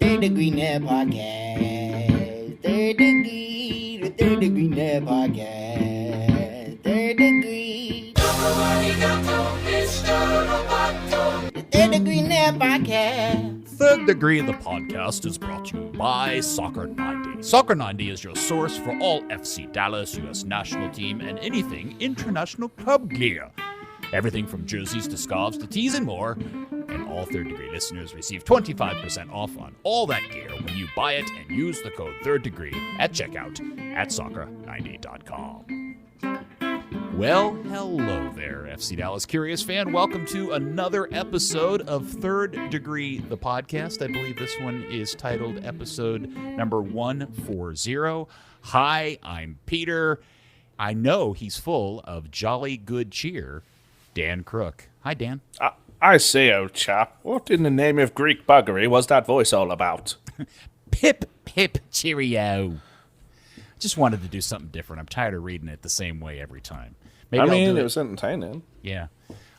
Third Degree Net Podcast. Third Degree, the Third Degree Net Podcast. Third Degree. The Third Degree Net Podcast. Third Degree, the podcast, is brought to you by Soccer 90. Soccer 90 is your source for all FC Dallas, U.S. national team, and anything international club gear. Everything from jerseys to scarves to tees and more. And all Third Degree listeners receive 25% off on all that gear when you buy it and use the code Third Degree at checkout at soccer90.com. Well, hello there, FC Dallas Curious fan. Welcome to another episode of Third Degree, the podcast. I believe this one is titled episode number 140. Hi, I'm Peter. I know he's full of jolly good cheer. Dan Crooke. Hi, Dan. I say, old chap, what in the name of Greek buggery was that voice all about? Pip, pip, cheerio. Just wanted to do something different. I'm tired of reading it the same way every time. Maybe it was entertaining. Yeah.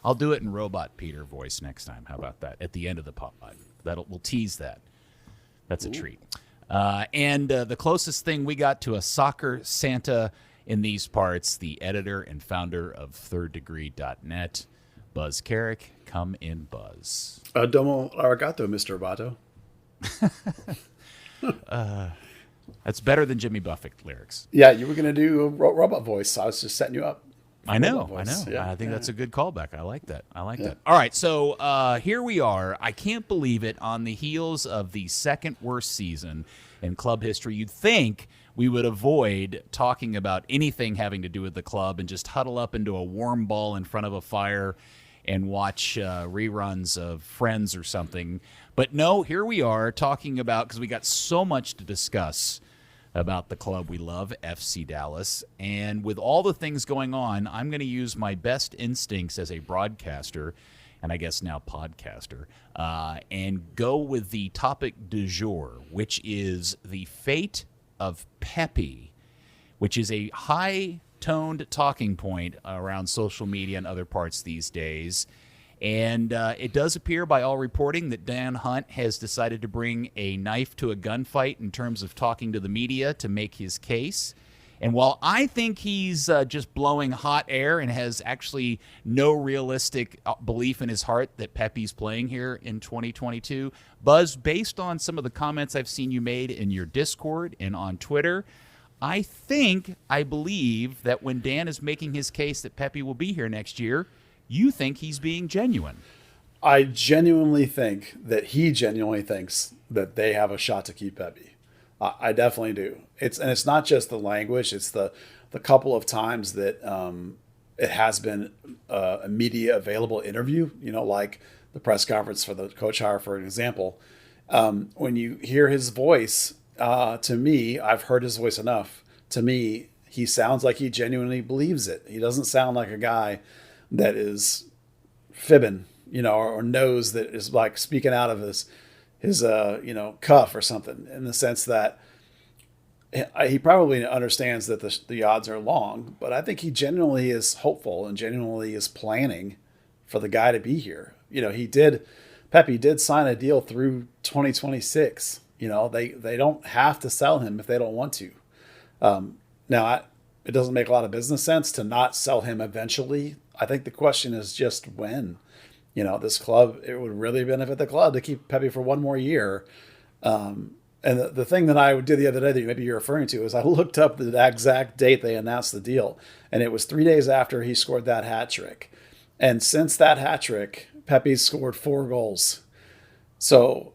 I'll do it in Robot Peter voice next time. How about that? At the end of the pod. We'll tease that. That's a treat. And the closest thing we got to a soccer Santa in these parts, the editor and founder of thirddegree.net, Buzz Carrick. Come in, Buzz. Domo arigato, Mr. Roboto. That's better than Jimmy Buffett lyrics. Yeah, you were going to do a robot voice. I was just setting you up. I know. Yeah, I think that's a good callback. I like that. That. All right, so here we are. I can't believe it. On the heels of the second worst season in club history, you'd think we would avoid talking about anything having to do with the club and just huddle up into a warm ball in front of a fire and watch reruns of Friends or something. But no, here we are talking about, because we got so much to discuss about the club we love, FC Dallas. And with all the things going on, I'm going to use my best instincts as a broadcaster, and I guess now podcaster, and go with the topic du jour, which is the fate of Pepi, which is a high-toned talking point around social media and other parts these days. And it does appear, by all reporting, that Dan Hunt has decided to bring a knife to a gunfight in terms of talking to the media to make his case. And while I think he's just blowing hot air and has actually no realistic belief in his heart that Pepi's playing here in 2022, Buzz, based on some of the comments I've seen you made in your Discord and on Twitter, I believe that when Dan is making his case that Pepi will be here next year, you think he's being genuine. I genuinely think that he genuinely thinks that they have a shot to keep Pepi. I definitely do. It's not just the language. It's the couple of times that it has been a media available interview, like the press conference for the coach hire, for an example. When you hear his voice, to me, I've heard his voice enough. To me, he sounds like he genuinely believes it. He doesn't sound like a guy that is fibbing, or knows that is like speaking out of his cuff or something, in the sense that he probably understands that the odds are long, but I think he genuinely is hopeful and genuinely is planning for the guy to be here. Pepi did sign a deal through 2026. They don't have to sell him if they don't want to. Now, it doesn't make a lot of business sense to not sell him eventually. I think the question is just when. This club, it would really benefit the club to keep Pepi for one more year. And the thing that I did the other day that maybe you're referring to is I looked up the exact date they announced the deal, and it was 3 days after he scored that hat trick. And since that hat trick, Pepi scored 4 goals. So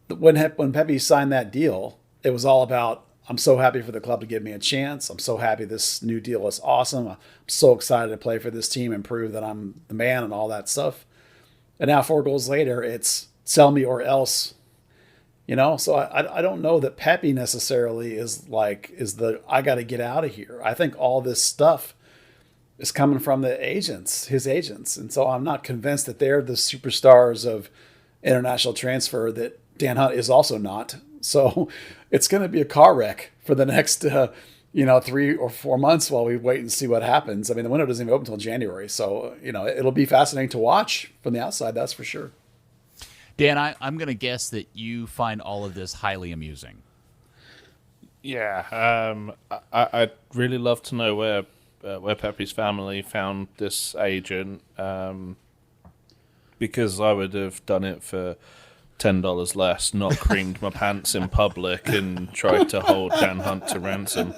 when Pepi signed that deal, it was all about, I'm so happy for the club to give me a chance. I'm so happy this new deal is awesome. I'm so excited to play for this team and prove that I'm the man and all that stuff. And now 4 goals later, it's sell me or else. So I don't know that Pepi necessarily is I got to get out of here. I think all this stuff is coming from his agents. And so I'm not convinced that they're the superstars of international transfer that Dan Hunt is also not. So it's going to be a car wreck for the next, 3 or 4 months while we wait and see what happens. I mean, the window doesn't even open until January. So, it'll be fascinating to watch from the outside. That's for sure. Dan, I'm going to guess that you find all of this highly amusing. Yeah, I'd really love to know where Pepi's family found this agent, because I would have done it for $10 less, not creamed my pants in public and tried to hold Dan Hunt to ransom.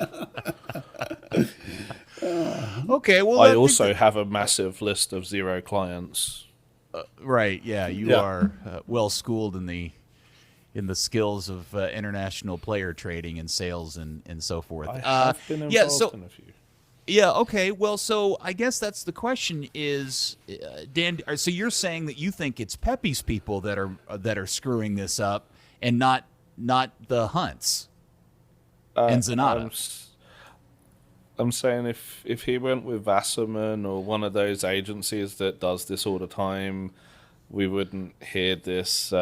Okay, well, I also have a massive list of 0 clients. Right, yeah, you are well schooled in the skills of international player trading and sales and so forth. I have been involved in a few. Yeah, okay. Well, so I guess that's the question is, Dan, so you're saying that you think it's Pepi's people that are screwing this up and not the Hunts and Zanata. I'm saying if he went with Wasserman or one of those agencies that does this all the time, we wouldn't hear this,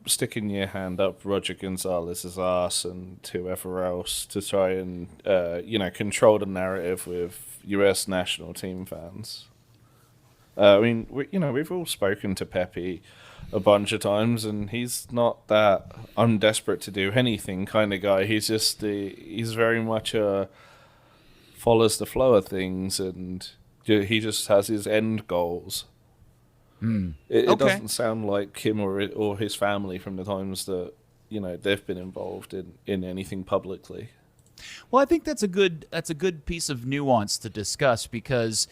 sticking your hand up Roger Gonzalez's ass and whoever else to try and, control the narrative with U.S. national team fans. I mean, we've all spoken to Pepi a bunch of times, and he's not that I'm desperate to do anything kind of guy. He's just he's very much follows the flow of things, and he just has his end goals. It doesn't sound like him or his family from the times that they've been involved in anything publicly. Well, I think that's a good piece of nuance to discuss, because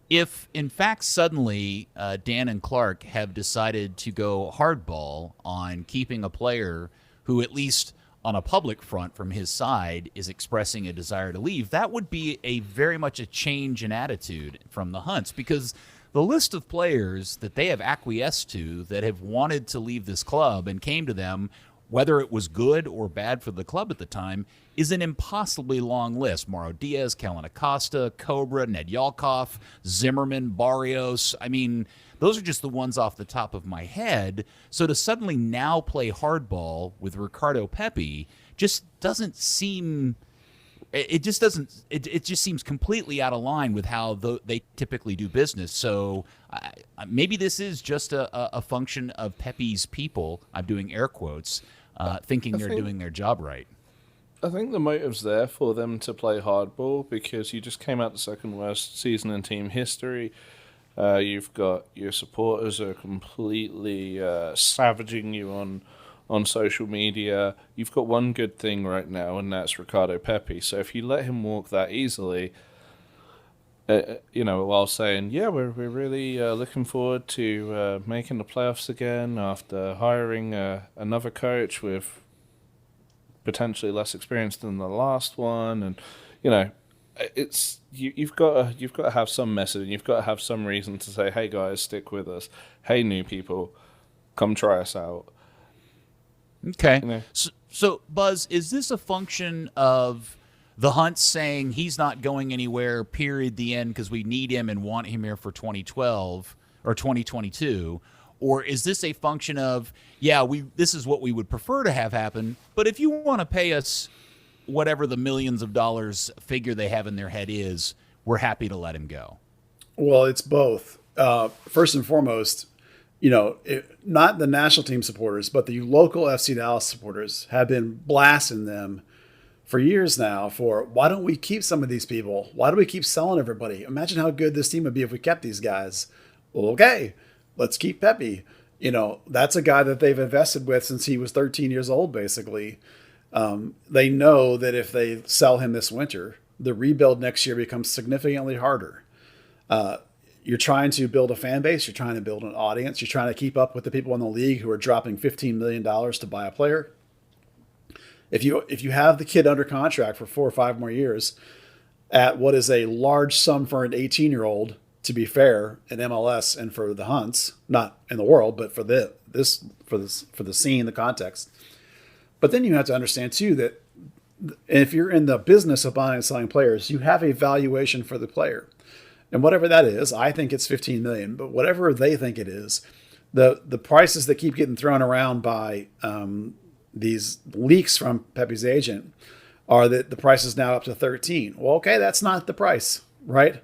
if, in fact, suddenly Dan and Clark have decided to go hardball on keeping a player who, at least on a public front from his side, is expressing a desire to leave, that would be very much a change in attitude from the Hunts, because the list of players that they have acquiesced to that have wanted to leave this club and came to them, whether it was good or bad for the club at the time, is an impossibly long list. Mauro Diaz, Kellen Acosta, Cobra, Ned Yalkoff, Zimmerman, Barrios. I mean, those are just the ones off the top of my head. So to suddenly now play hardball with Ricardo Pepi just doesn't seem... It just doesn't. It just seems completely out of line with how they typically do business. So maybe this is just a function of Pepi's people. I'm doing air quotes, thinking they're doing their job right. I think the motive's there for them to play hardball because you just came out the second worst season in team history. You've got your supporters are completely savaging you on social media. You've got one good thing right now, and that's Ricardo Pepi. So if you let him walk that easily, while saying, yeah, we're really looking forward to making the playoffs again after hiring another coach with potentially less experience than the last one, and it's you've got to have some message. You've got to have some reason to say, hey guys, stick with us. Hey new people, come try us out. Okay. So, Buzz, is this a function of the Hunts saying he's not going anywhere, period, the end, because we need him and want him here for 2012 or 2022? Or is this a function of, this is what we would prefer to have happen, but if you want to pay us whatever the millions of dollars figure they have in their head is, we're happy to let him go? Well, it's both. First and foremost, not the national team supporters, but the local FC Dallas supporters have been blasting them for years now for, why don't we keep some of these people? Why do we keep selling everybody? Imagine how good this team would be if we kept these guys. Okay, let's keep Pepi. That's a guy that they've invested with since he was 13 years old, basically. They know that if they sell him this winter, the rebuild next year becomes significantly harder. You're trying to build a fan base. You're trying to build an audience. You're trying to keep up with the people in the league who are dropping $15 million to buy a player. If you have the kid under contract for 4 or 5 more years at what is a large sum for an 18-year-old, to be fair, in MLS and for the Hunts, not in the world, but for the scene, the context. But then you have to understand too that if you're in the business of buying and selling players, you have a valuation for the player. And whatever that is, I think it's $15 million, but whatever they think it is, the prices that keep getting thrown around by these leaks from Pepi's agent are that the price is now up to 13. Well, okay, that's not the price, right?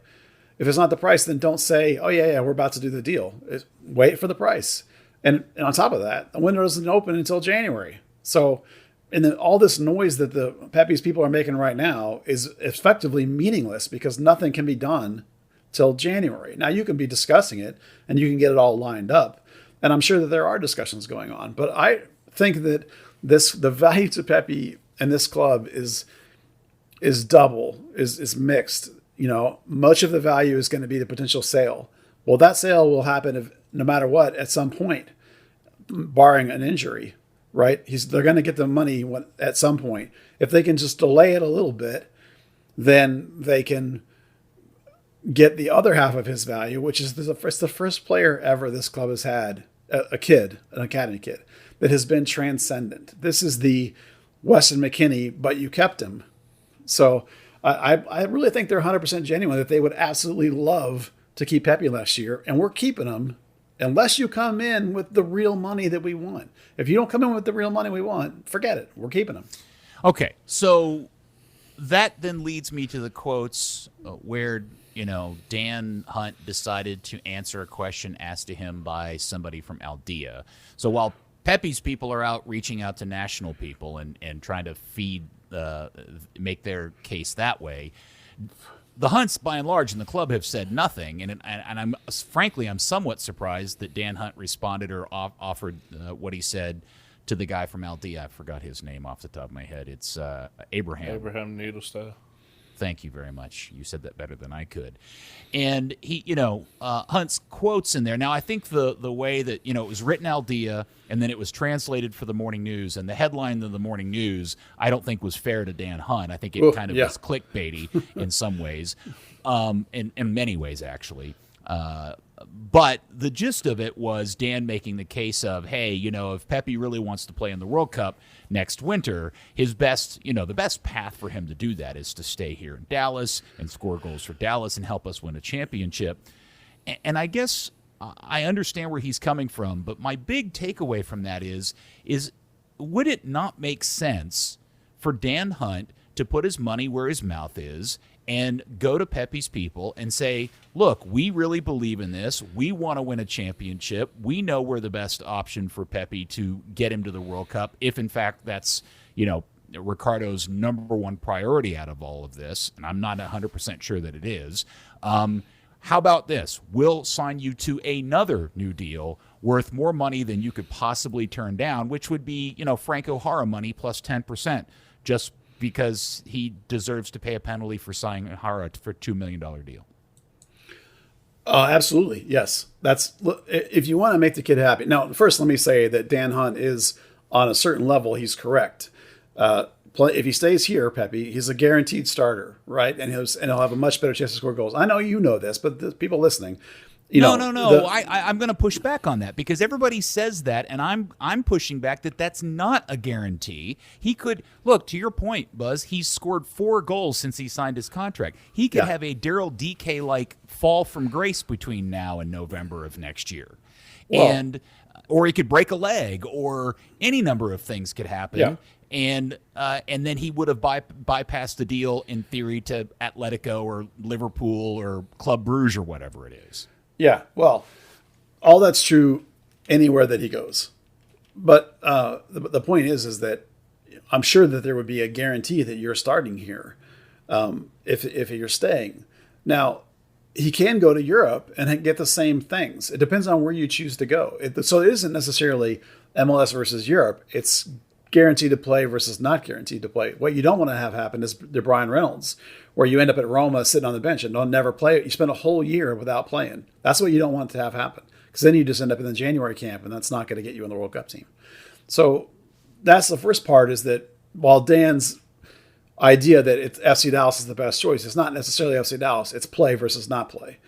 If it's not the price, then don't say, oh, yeah, we're about to do the deal. Wait for the price. And on top of that, the window doesn't open until January. So, and then all this noise that the Pepi's people are making right now is effectively meaningless because nothing can be done till January. Now, you can be discussing it and you can get it all lined up. And I'm sure that there are discussions going on. But I think that the value to Pepi and this club is mixed. Much of the value is going to be the potential sale. Well, that sale will happen no matter what at some point, barring an injury, right? They're going to get the money at some point. If they can just delay it a little bit, then they can get the other half of his value, which is it's the first player ever this club has had, an academy kid, that has been transcendent. This is the Weston McKennie, but you kept him. So I really think they're 100% genuine that they would absolutely love to keep Pepi last year, and we're keeping him unless you come in with the real money that we want. If you don't come in with the real money we want, forget it. We're keeping him. Okay, so that then leads me to the quotes where Dan Hunt decided to answer a question asked to him by somebody from Aldea. So while Pepi's people are out reaching out to national people and trying to make their case that way, the Hunts, by and large, in the club have said nothing, and I'm frankly somewhat surprised that Dan Hunt responded or offered what he said to the guy from Aldea. I forgot his name off the top of my head. It's Abraham Needlestyle. Thank you very much. You said that better than I could. And he, Hunt's quotes in there. Now, I think the way that, it was written Aldea and then it was translated for the Morning News, and the headline of the Morning News, I don't think was fair to Dan Hunt. I think it was clickbaity in some ways, in many ways, actually. But the gist of it was Dan making the case of, hey, if Pepi really wants to play in the World Cup next winter, the best path for him to do that is to stay here in Dallas and score goals for Dallas and help us win a championship. And I guess I understand where he's coming from, but my big takeaway from that is would it not make sense for Dan Hunt to put his money where his mouth is and go to Pepi's people and say, look, we really believe in this. We want to win a championship. We know we're the best option for Pepi to get him to the World Cup, if in fact that's, Ricardo's number one priority out of all of this, and I'm not 100% sure that it is. How about this? We'll sign you to another new deal worth more money than you could possibly turn down, which would be, Frank O'Hara money plus 10%, just because he deserves to pay a penalty for signing O'Hara for a $2 million deal. Absolutely, yes. If you want to make the kid happy. Now, first, let me say that Dan Hunt is, on a certain level, he's correct. If he stays here, Pepi, he's a guaranteed starter, right? And he'll have a much better chance to score goals. I know you know this, but the people listening, No. I'm going to push back on that because everybody says that, and I'm pushing back that that's not a guarantee. He could look, to your point, Buzz. He's scored 4 goals since he signed his contract. He could have a Daryl DK like fall from grace between now and November of next year, or he could break a leg, or any number of things could happen. Yeah. And then he would have bypassed the deal in theory to Atletico or Liverpool or Club Brugge or whatever it is. Yeah, well, all that's true anywhere that he goes. But the point is that I'm sure that there would be a guarantee that you're starting here if you're staying. Now, he can go to Europe and get the same things. It depends on where you choose to go. So it isn't necessarily MLS versus Europe. It's guaranteed to play versus not guaranteed to play. What you don't want to have happen is the Brian Reynolds, where you end up at Roma sitting on the bench and don't never play. You spend a whole year without playing. That's what you don't want to have happen, because then you just end up in the January camp, and that's not going to get you in the World Cup team. So that's the first part, is that while Dan's idea that FC Dallas is the best choice, it's not necessarily FC Dallas. It's play versus not play.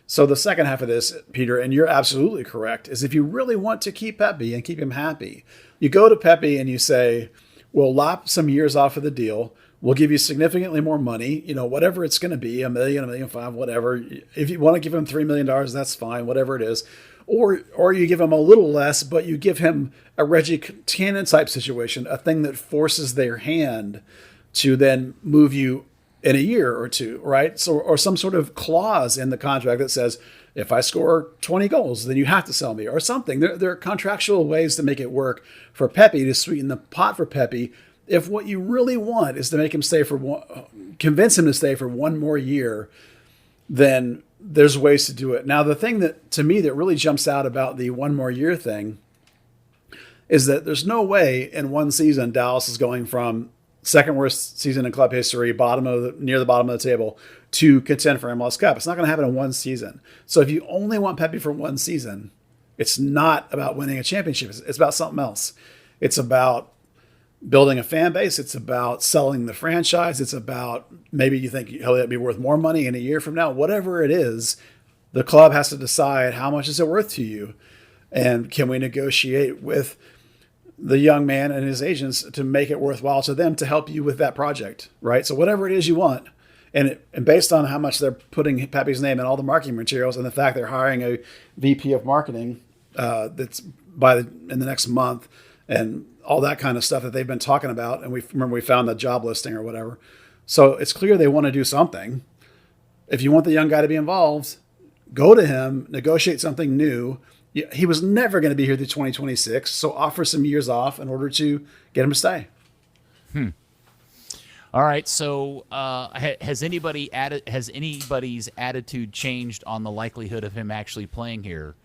So the second half of this, Peter, and you're absolutely correct, is if you really want to keep Pepi and keep him happy, you go to Pepi and you say, we'll lop some years off of the deal. We'll give you significantly more money, whatever it's going to be, $1 million, $1.5 million, whatever. If you want to give him $3 million, that's fine, whatever it is. Or you give him a little less, but you give him a Reggie Cannon type situation, a thing that forces their hand to then move you in a year or two, right? So, or some sort of clause in the contract that says, if I score 20 goals, then you have to sell me, or something. There are contractual ways to make it work for Pepi, to sweeten the pot for Pepi. If what you really want is to make him stay convince him to stay for one more year, then there's ways to do it. Now, the thing that, to me, that really jumps out about the one more year thing is that there's no way in one season Dallas is going from second worst season in club history, near the bottom of the table, to contend for MLS Cup. It's not going to happen in one season. So if you only want Pepi for one season, it's not about winning a championship. It's about something else. It's about building a fan base. It's about selling the franchise. It's about, maybe you think he'll be worth more money in a year from now. Whatever it is, the club has to decide, how much is it worth to you? And can we negotiate with the young man and his agents to make it worthwhile to them to help you with that project, right? So whatever it is you want, and based on how much they're putting Pepi's name in all the marketing materials, and the fact they're hiring a VP of marketing that's in the next month, and all that kind of stuff that they've been talking about, and we found the job listing or whatever. So it's clear they want to do something. If you want the young guy to be involved, go to him, negotiate something new. He was never going to be here through 2026, so offer some years off in order to get him to stay. All right. So, has anybody's attitude changed on the likelihood of him actually playing here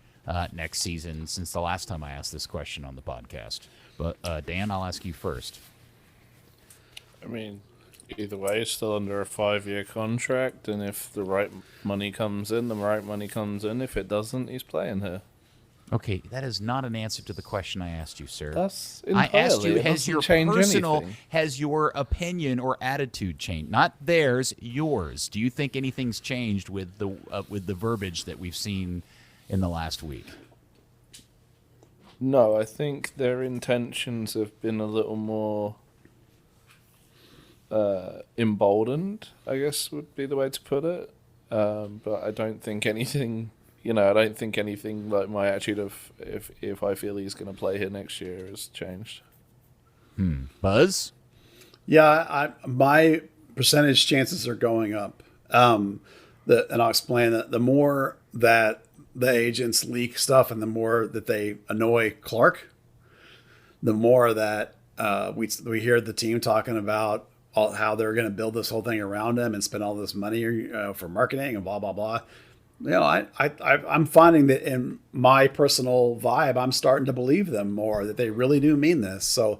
next season since the last time I asked this question on the podcast? But Dan, I'll ask you first. I mean, either way, he's still under a 5-year contract, and if the right money comes in, the right money comes in. If it doesn't, he's playing here. Okay, that is not an answer to the question I asked you, sir. That's I asked you, anything. has your opinion or attitude changed? Not theirs, yours. Do you think anything's changed with the verbiage that we've seen in the last week? No, I think their intentions have been a little more emboldened, I guess would be the way to put it. But I don't think anything... I don't think anything like my attitude of if I feel he's going to play here next year has changed. Buzz? Yeah, my percentage chances are going up. And I'll explain that. The more that the agents leak stuff and the more that they annoy Clark, the more that we hear the team talking about how they're going to build this whole thing around him and spend all this money for marketing and blah, blah, blah. I'm finding that in my personal vibe, I'm starting to believe them more, that they really do mean this. So,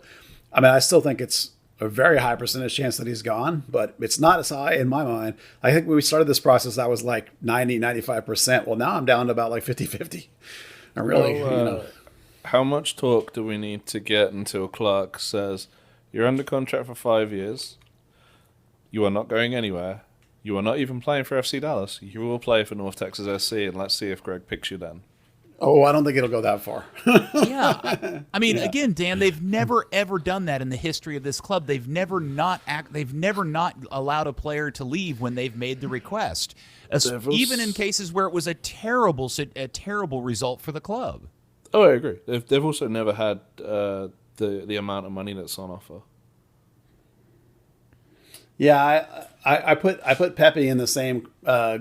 I mean, I still think it's a very high percentage chance that he's gone, but it's not as high in my mind. I think when we started this process, I was like 90, 95%. Well, now I'm down to about like 50-50. I really, How much talk do we need to get until Clark says, you're under contract for 5 years, you are not going anywhere, you are not even playing for FC Dallas. You will play for North Texas SC, and let's see if Greg picks you then. Oh, I don't think it'll go that far. Yeah, I mean, again, Dan, they've never ever done that in the history of this club. They've never not allowed a player to leave when they've made the request, even in cases where it was a terrible result for the club. Oh, I agree. They've also never had the amount of money that's on offer. Yeah, I put Pepi in the same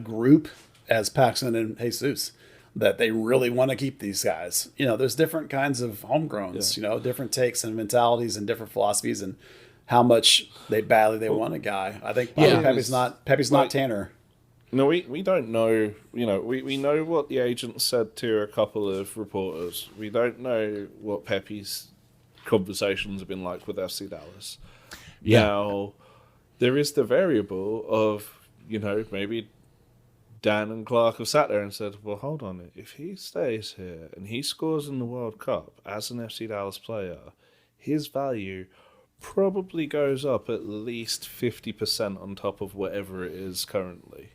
group as Paxson and Jesus, that they really want to keep these guys. There's different kinds of homegrowns, different takes and mentalities and different philosophies and how much they want a guy. I think Pepi's not Tanner. No, we don't know. We know what the agent said to a couple of reporters. We don't know what Pepi's conversations have been like with FC Dallas. Yeah. Now, there is the variable of, maybe Dan and Clark have sat there and said, well, hold on, if he stays here and he scores in the World Cup as an FC Dallas player, his value probably goes up at least 50% on top of whatever it is currently.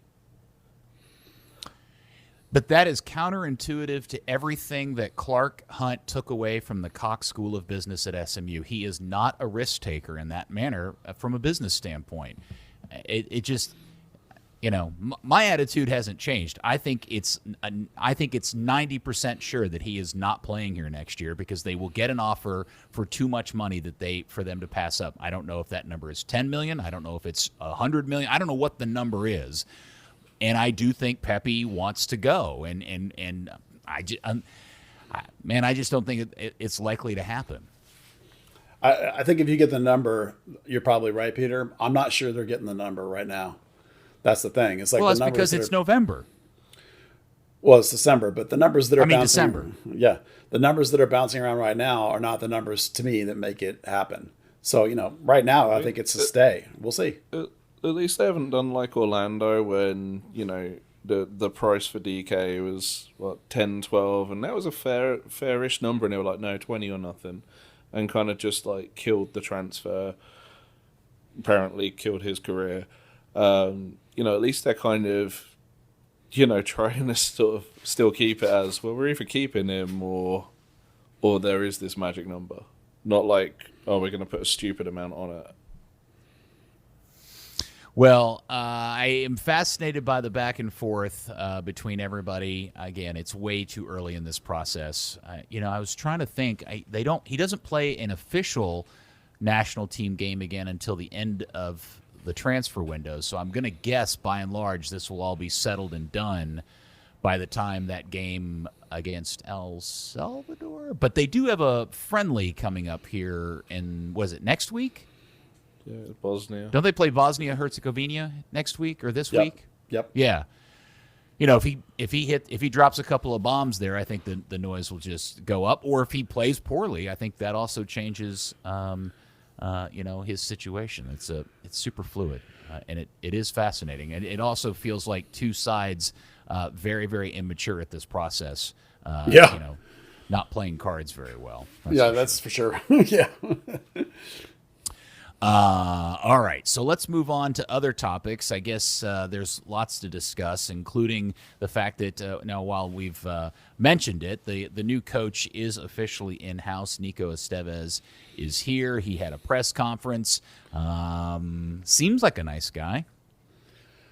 But that is counterintuitive to everything that Clark Hunt took away from the Cox School of Business at SMU. He is not a risk taker in that manner from a business standpoint. my attitude hasn't changed. I think it's 90% sure that he is not playing here next year because they will get an offer for too much money for them to pass up. I don't know if that number is 10 million. I don't know if it's 100 million. I don't know what the number is. And I do think Pepi wants to go. And I just don't think it's likely to happen. I think if you get the number, you're probably right, Peter. I'm not sure they're getting the number right now. That's the thing. It's like it's because it's November. Well, it's December, but the numbers that are bouncing, December. Yeah, the numbers that are bouncing around right now are not the numbers to me that make it happen. So right now, I think it's a stay. We'll see. At least they haven't done like Orlando when the price for DK was 10, 12, and that was a fairish number, and they were like, no, 20 or nothing, and kind of just like killed the transfer. Apparently, killed his career. At least they're kind of, trying to still keep it as, well, we're either keeping him or there is this magic number. Not like, oh, we're going to put a stupid amount on it. Well, I am fascinated by the back and forth between everybody. Again, it's way too early in this process. I was trying to think. He doesn't play an official national team game again until the end of the transfer window. So I'm going to guess, by and large, this will all be settled and done by the time that game against El Salvador. But they do have a friendly coming up here was it next week? Yeah, Bosnia. Don't they play Bosnia-Herzegovina next week or this week? Yep. Yeah. If he drops a couple of bombs there, I think the noise will just go up. Or if he plays poorly, I think that also changes his situation. It's super fluid, and it is fascinating. And it also feels like two sides very, very immature at this process. Not playing cards very well. That's for sure. Yeah. All right, so let's move on to other topics. I guess there's lots to discuss, including the fact that now, while we've mentioned it, the new coach is officially in-house. Nico Estevez is here. He had a press conference. Seems like a nice guy.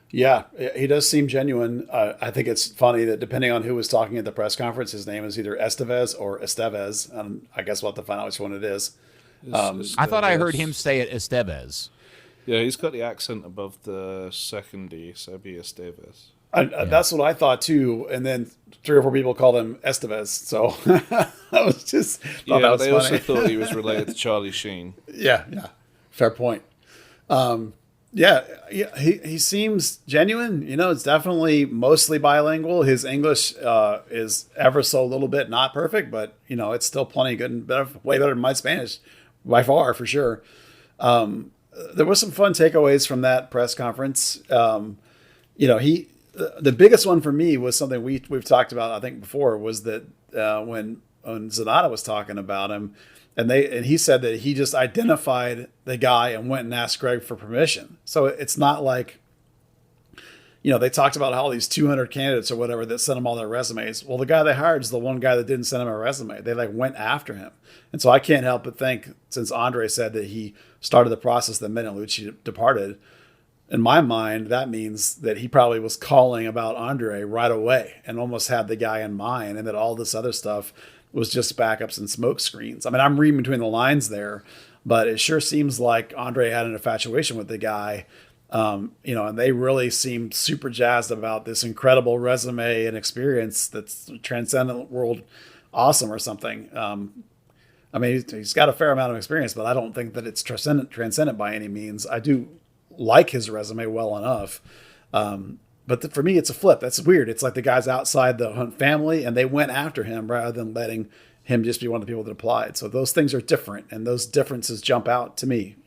Yeah, he does seem genuine. I think it's funny that depending on who was talking at the press conference, his name is either Estevez or Estevez. I guess we'll have to find out which one it is. I thought I heard him say it Estevez. Yeah, he's got the accent above the second D, so it'd be Estevez. That's what I thought too. And then 3 or 4 people called him Estevez. So I was just thought that was they funny. also thought he was related to Charlie Sheen. Yeah, fair point. He seems genuine. It's definitely mostly bilingual. His English is ever so a little bit not perfect, but it's still plenty good and way better than my Spanish. By far, for sure. There was some fun takeaways from that press conference. The biggest one for me was something we've talked about, I think, before, was that when Zanata was talking about him, and he said that he just identified the guy and went and asked Greg for permission. So it's not like, they talked about all these 200 candidates or whatever that sent them all their resumes. Well, the guy they hired is the one guy that didn't send him a resume. They went after him. And so I can't help but think, since Andre said that he started the process the minute Lucci departed, in my mind, that means that he probably was calling about Andre right away and almost had the guy in mind, and that all this other stuff was just backups and smoke screens. I mean, I'm reading between the lines there, but it sure seems like Andre had an infatuation with the guy. And they really seemed super jazzed about this incredible resume and experience that's transcendent world awesome or something. He's got a fair amount of experience, but I don't think that it's transcendent by any means. I do like his resume well enough. But for me, it's a flip. That's weird. It's like the guy's outside the Hunt family and they went after him rather than letting him just be one of the people that applied. So those things are different, and those differences jump out to me,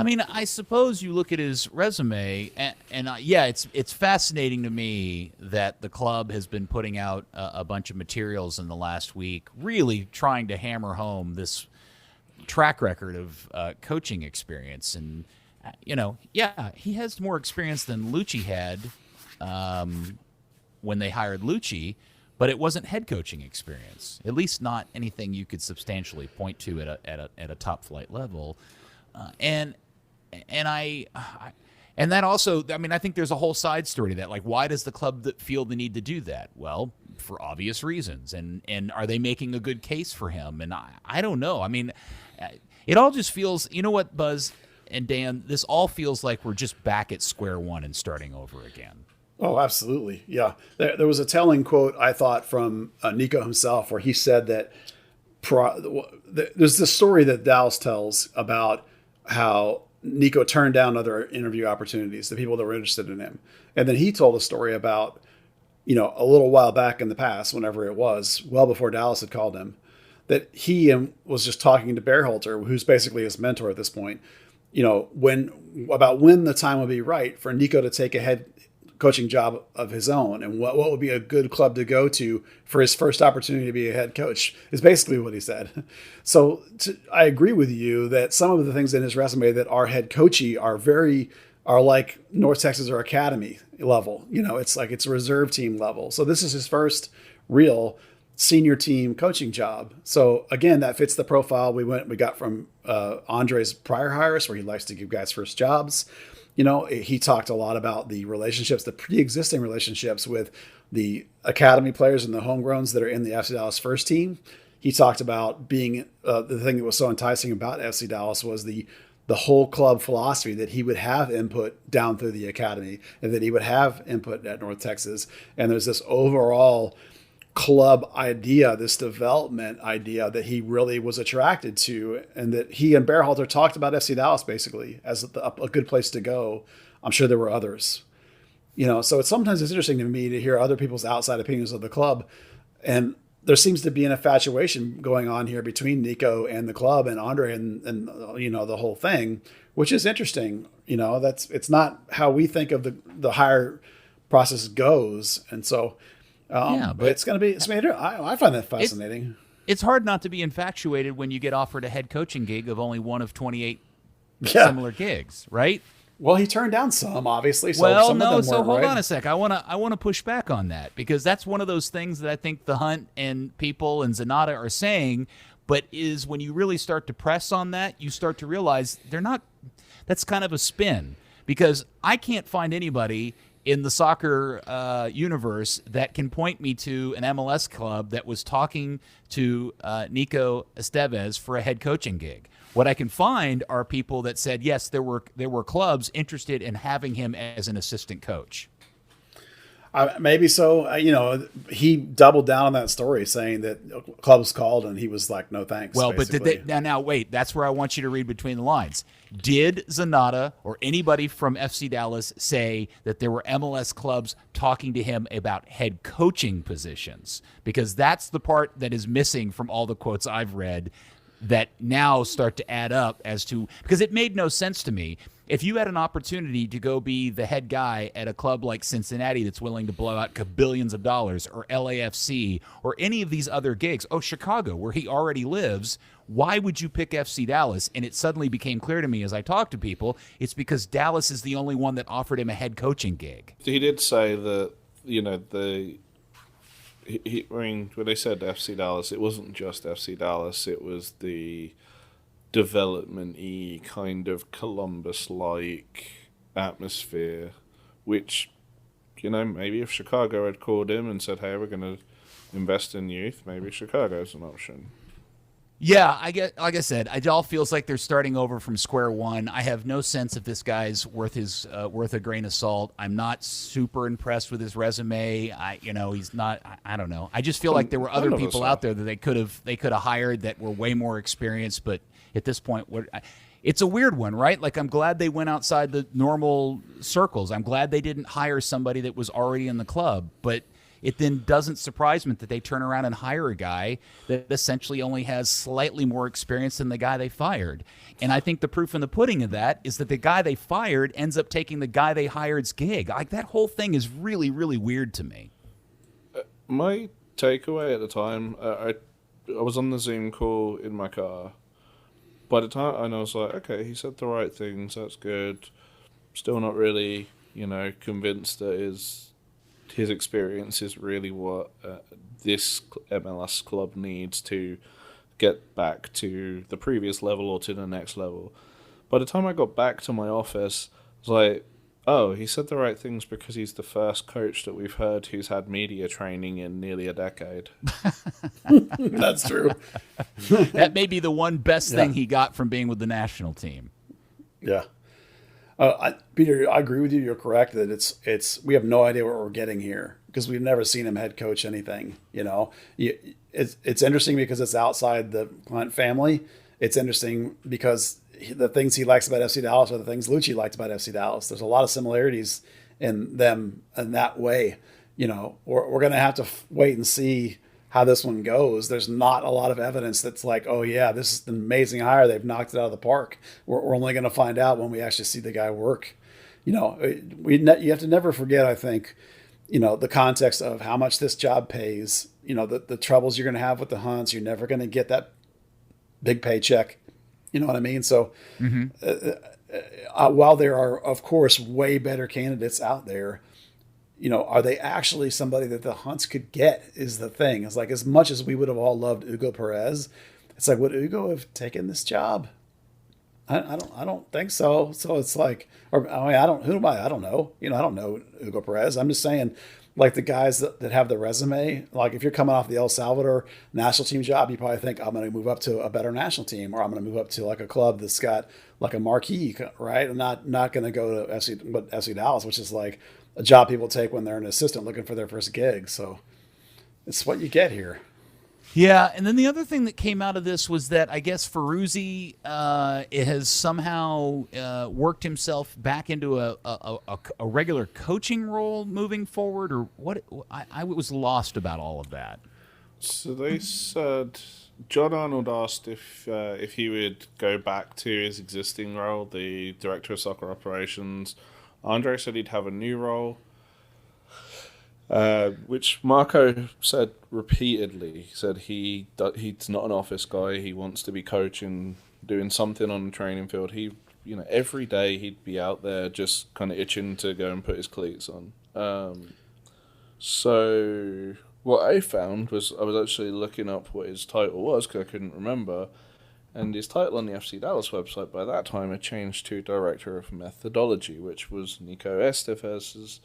I suppose you look at his resume, and it's fascinating to me that the club has been putting out a bunch of materials in the last week, really trying to hammer home this track record of coaching experience. And, he has more experience than Lucci had when they hired Lucci, but it wasn't head coaching experience, at least not anything you could substantially point to at a top flight level. And And that also, I mean, I think there's a whole side story to that. Like, why does the club feel the need to do that? Well, for obvious reasons. And are they making a good case for him? And I don't know. I mean, it all just feels, you know what, Buzz and Dan, this all feels like we're just back at square one and starting over again. Oh, absolutely. Yeah. There was a telling quote, I thought, from Nico himself, where he said that there's this story that Dallas tells about how Nico turned down other interview opportunities, the people that were interested in him. And then he told a story about, a little while back in the past, whenever it was, well before Dallas had called him, that he was just talking to Bearhalter, who's basically his mentor at this point, when the time would be right for Nico to take a head coaching job of his own, and what would be a good club to go to for his first opportunity to be a head coach is basically what he said. So I agree with you that some of the things in his resume that are head coachy are like North Texas or Academy level. It's like it's a reserve team level. So this is his first real senior team coaching job. So again, that fits the profile we got from Andre's prior hires, where he likes to give guys first jobs. He talked a lot about the relationships, the pre-existing relationships with the academy players and the homegrowns that are in the FC Dallas first team. He talked about being the thing that was so enticing about FC Dallas was the whole club philosophy, that he would have input down through the academy and that he would have input at North Texas. And there's this overall club idea, this development idea that he really was attracted to, and that he and Bearhalter talked about FC Dallas basically as a good place to go. I'm sure there were others, so sometimes it's interesting to me to hear other people's outside opinions of the club. And there seems to be an infatuation going on here between Nico and the club and Andre and the whole thing, which is interesting. It's not how we think of the hire process goes. And so, but it's going to be, I find that fascinating. It's hard not to be infatuated when you get offered a head coaching gig of only one of 28 similar gigs, right? Well, he turned down some, obviously. So well, some no. of them So hold right. on a sec. I want to push back on that, because that's one of those things that I think the Hunt and people and Zanata are saying, but is when you really start to press on that, you start to realize they're not. That's kind of a spin, because I can't find anybody in the soccer universe that can point me to an MLS club that was talking to Nico Estevez for a head coaching gig. What I can find are people that said, yes, there were clubs interested in having him as an assistant coach. Maybe so. He doubled down on that story, saying that clubs called and he was like, no thanks. Well, basically. but now wait, that's where I want you to read between the lines. Did Zanata or anybody from FC Dallas say that there were MLS clubs talking to him about head coaching positions? Because that's the part that is missing from all the quotes I've read that now start to add up as to, because it made no sense to me. If you had an opportunity to go be the head guy at a club like Cincinnati that's willing to blow out billions of dollars, or LAFC, or any of these other gigs, Chicago, where he already lives, why would you pick FC Dallas? And it suddenly became clear to me as I talked to people, it's because Dallas is the only one that offered him a head coaching gig. He did say that, when they said FC Dallas, it wasn't just FC Dallas, it was the development-y kind of Columbus-like atmosphere, which, maybe if Chicago had called him and said, hey, we're going to invest in youth, maybe Chicago's an option. Yeah, like I said, it all feels like they're starting over from square one. I have no sense if this guy's worth a grain of salt. I'm not super impressed with his resume. He's not. I don't know. I just feel like there were other people out there that they could have hired that were way more experienced. But at this point, it's a weird one, right? Like, I'm glad they went outside the normal circles. I'm glad they didn't hire somebody that was already in the club, but it then doesn't surprise me that they turn around and hire a guy that essentially only has slightly more experience than the guy they fired. And I think the proof in the pudding of that is that the guy they fired ends up taking the guy they hired's gig. Like, that whole thing is really, really weird to me. My takeaway at the time, I was on the Zoom call in my car. By the time, and I was like, okay, he said the right things, that's good. Still not really, convinced that his experience is really what this MLS club needs to get back to the previous level or to the next level. By the time I got back to my office, I was like, Oh, he said the right things because he's the first coach that we've heard who's had media training in nearly a decade. That's true. That may be the one best thing he got from being with the national team. Yeah. Peter, I agree with you. You're correct that it's we have no idea what we're getting here because we've never seen him head coach anything. It's interesting because it's outside the Clint family. It's interesting because the things he likes about FC Dallas are the things Lucci liked about FC Dallas. There's a lot of similarities in them in that way. We're going to have to wait and see how this one goes. There's not a lot of evidence that's like, oh yeah, this is an amazing hire. They've knocked it out of the park. We're only going to find out when we actually see the guy work. You have to never forget, I think, the context of how much this job pays, the troubles you're going to have with the Hunts. You're never going to get that big paycheck. You know what I mean? So while there are, of course, way better candidates out there, are they actually somebody that the Hunts could get is the thing. It's like, as much as we would have all loved Hugo Perez, it's like, would Hugo have taken this job? I don't think so. So it's like, who am I? I don't know. I don't know Hugo Perez. I'm just saying, like, the guys that have the resume, like if you're coming off the El Salvador national team job, you probably think, I'm going to move up to a better national team, or I'm going to move up to like a club that's got like a marquee, right? I'm not going to go to FC Dallas, which is like a job people take when they're an assistant looking for their first gig. So it's what you get here. Yeah, and then the other thing that came out of this was that I guess Ferruzzi has somehow worked himself back into a regular coaching role moving forward, or what? I was lost about all of that. So they said John Arnold asked if he would go back to his existing role, the director of soccer operations. Andre said he'd have a new role. Which Marco said repeatedly. He said he's not an office guy. He wants to be coaching, doing something on the training field. Every day he'd be out there just kind of itching to go and put his cleats on. So what I found was I was actually looking up what his title was because I couldn't remember. And his title on the FC Dallas website by that time had changed to Director of Methodology, which was Nico Estevez's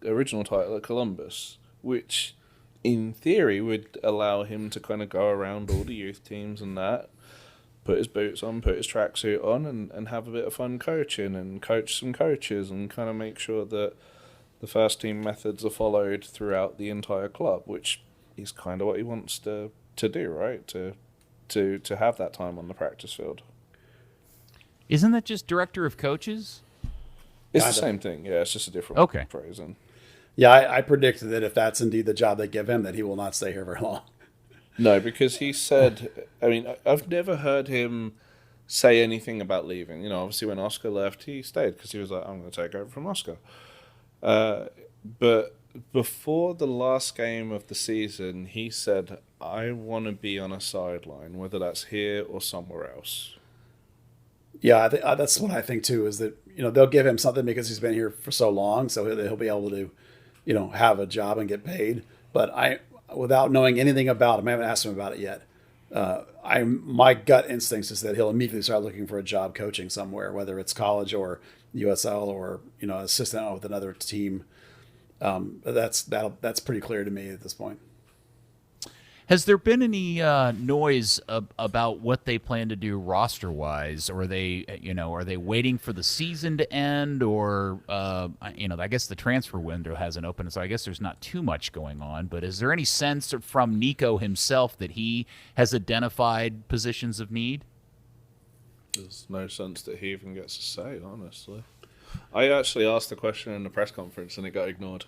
original title at Columbus, which in theory would allow him to kind of go around all the youth teams and that, put his boots on, put his tracksuit on, and have a bit of fun coaching and coach some coaches and kind of make sure that the first team methods are followed throughout the entire club, which is kind of what he wants to do, right? To have that time on the practice field. Isn't that just director of coaches? It's the same thing. Yeah, it's just a different phrasing. Yeah, I predicted that if that's indeed the job they give him, that he will not stay here very long. No, because he said, I've never heard him say anything about leaving. Obviously when Oscar left, he stayed because he was like, I'm going to take over from Oscar. But before the last game of the season, he said, I want to be on a sideline, whether that's here or somewhere else. Yeah, that's what I think too, is that, they'll give him something because he's been here for so long, so he'll be able to, have a job and get paid. But without knowing anything about him, I haven't asked him about it yet. My gut instincts is that he'll immediately start looking for a job coaching somewhere, whether it's college or USL or, assistant with another team. That's pretty clear to me at this point. Has there been any noise about what they plan to do roster-wise? Or are they waiting for the season to end? Or, I guess the transfer window hasn't opened, so I guess there's not too much going on. But is there any sense from Nico himself that he has identified positions of need? There's no sense that he even gets a say, honestly. I actually asked the question in the press conference and it got ignored.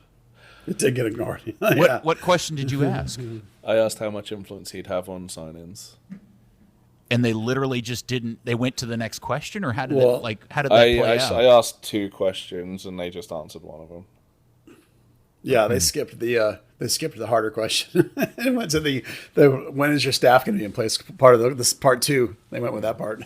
It did get ignored. Yeah. What question did you ask? I asked how much influence he'd have on sign-ins. And they literally just didn't. They went to the next question, or how did that play out? I asked two questions and they just answered one of them. Yeah, they skipped the harder question and went to the when is your staff going to be in place part of this part two. They went with that part.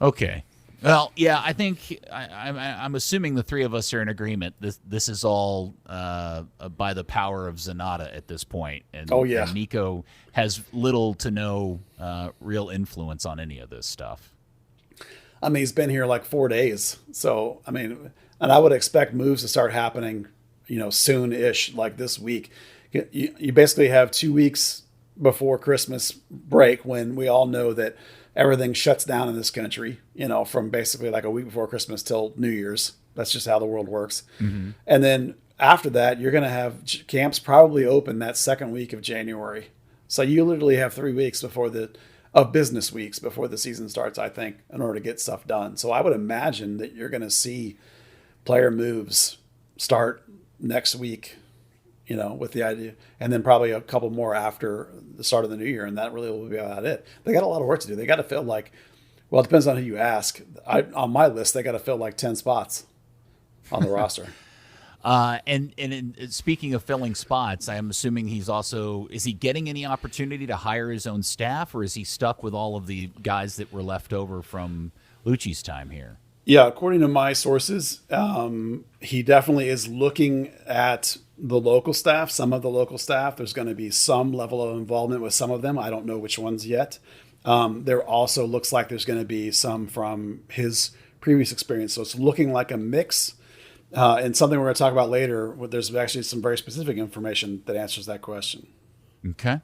Okay. Well, yeah, I think I'm assuming the three of us are in agreement. This is all by the power of Zanata at this point. And, and Nico has little to no real influence on any of this stuff. I mean, he's been here like 4 days. So, I mean, and I would expect moves to start happening, soon-ish, like this week. You basically have 2 weeks before Christmas break when we all know that everything shuts down in this country, from basically like a week before Christmas till New Year's. That's just how the world works. Mm-hmm. And then after that, you're going to have camps probably open that second week of January. So you literally have 3 weeks of business weeks before the season starts, I think, in order to get stuff done. So I would imagine that you're going to see player moves start next week, with the idea, and then probably a couple more after the start of the new year. And that really will be about it. They got a lot of work to do. They got to fill it depends on who you ask. On my list, they got to fill like 10 spots on the roster. And speaking of filling spots, I'm assuming is he getting any opportunity to hire his own staff, or is he stuck with all of the guys that were left over from Lucci's time here? Yeah, according to my sources, he definitely is looking at the local staff, some of the local staff. There's going to be some level of involvement with some of them. I don't know which ones yet. There also looks like there's going to be some from his previous experience. So it's looking like a mix. And something we're going to talk about later, there's actually some very specific information that answers that question. Okay.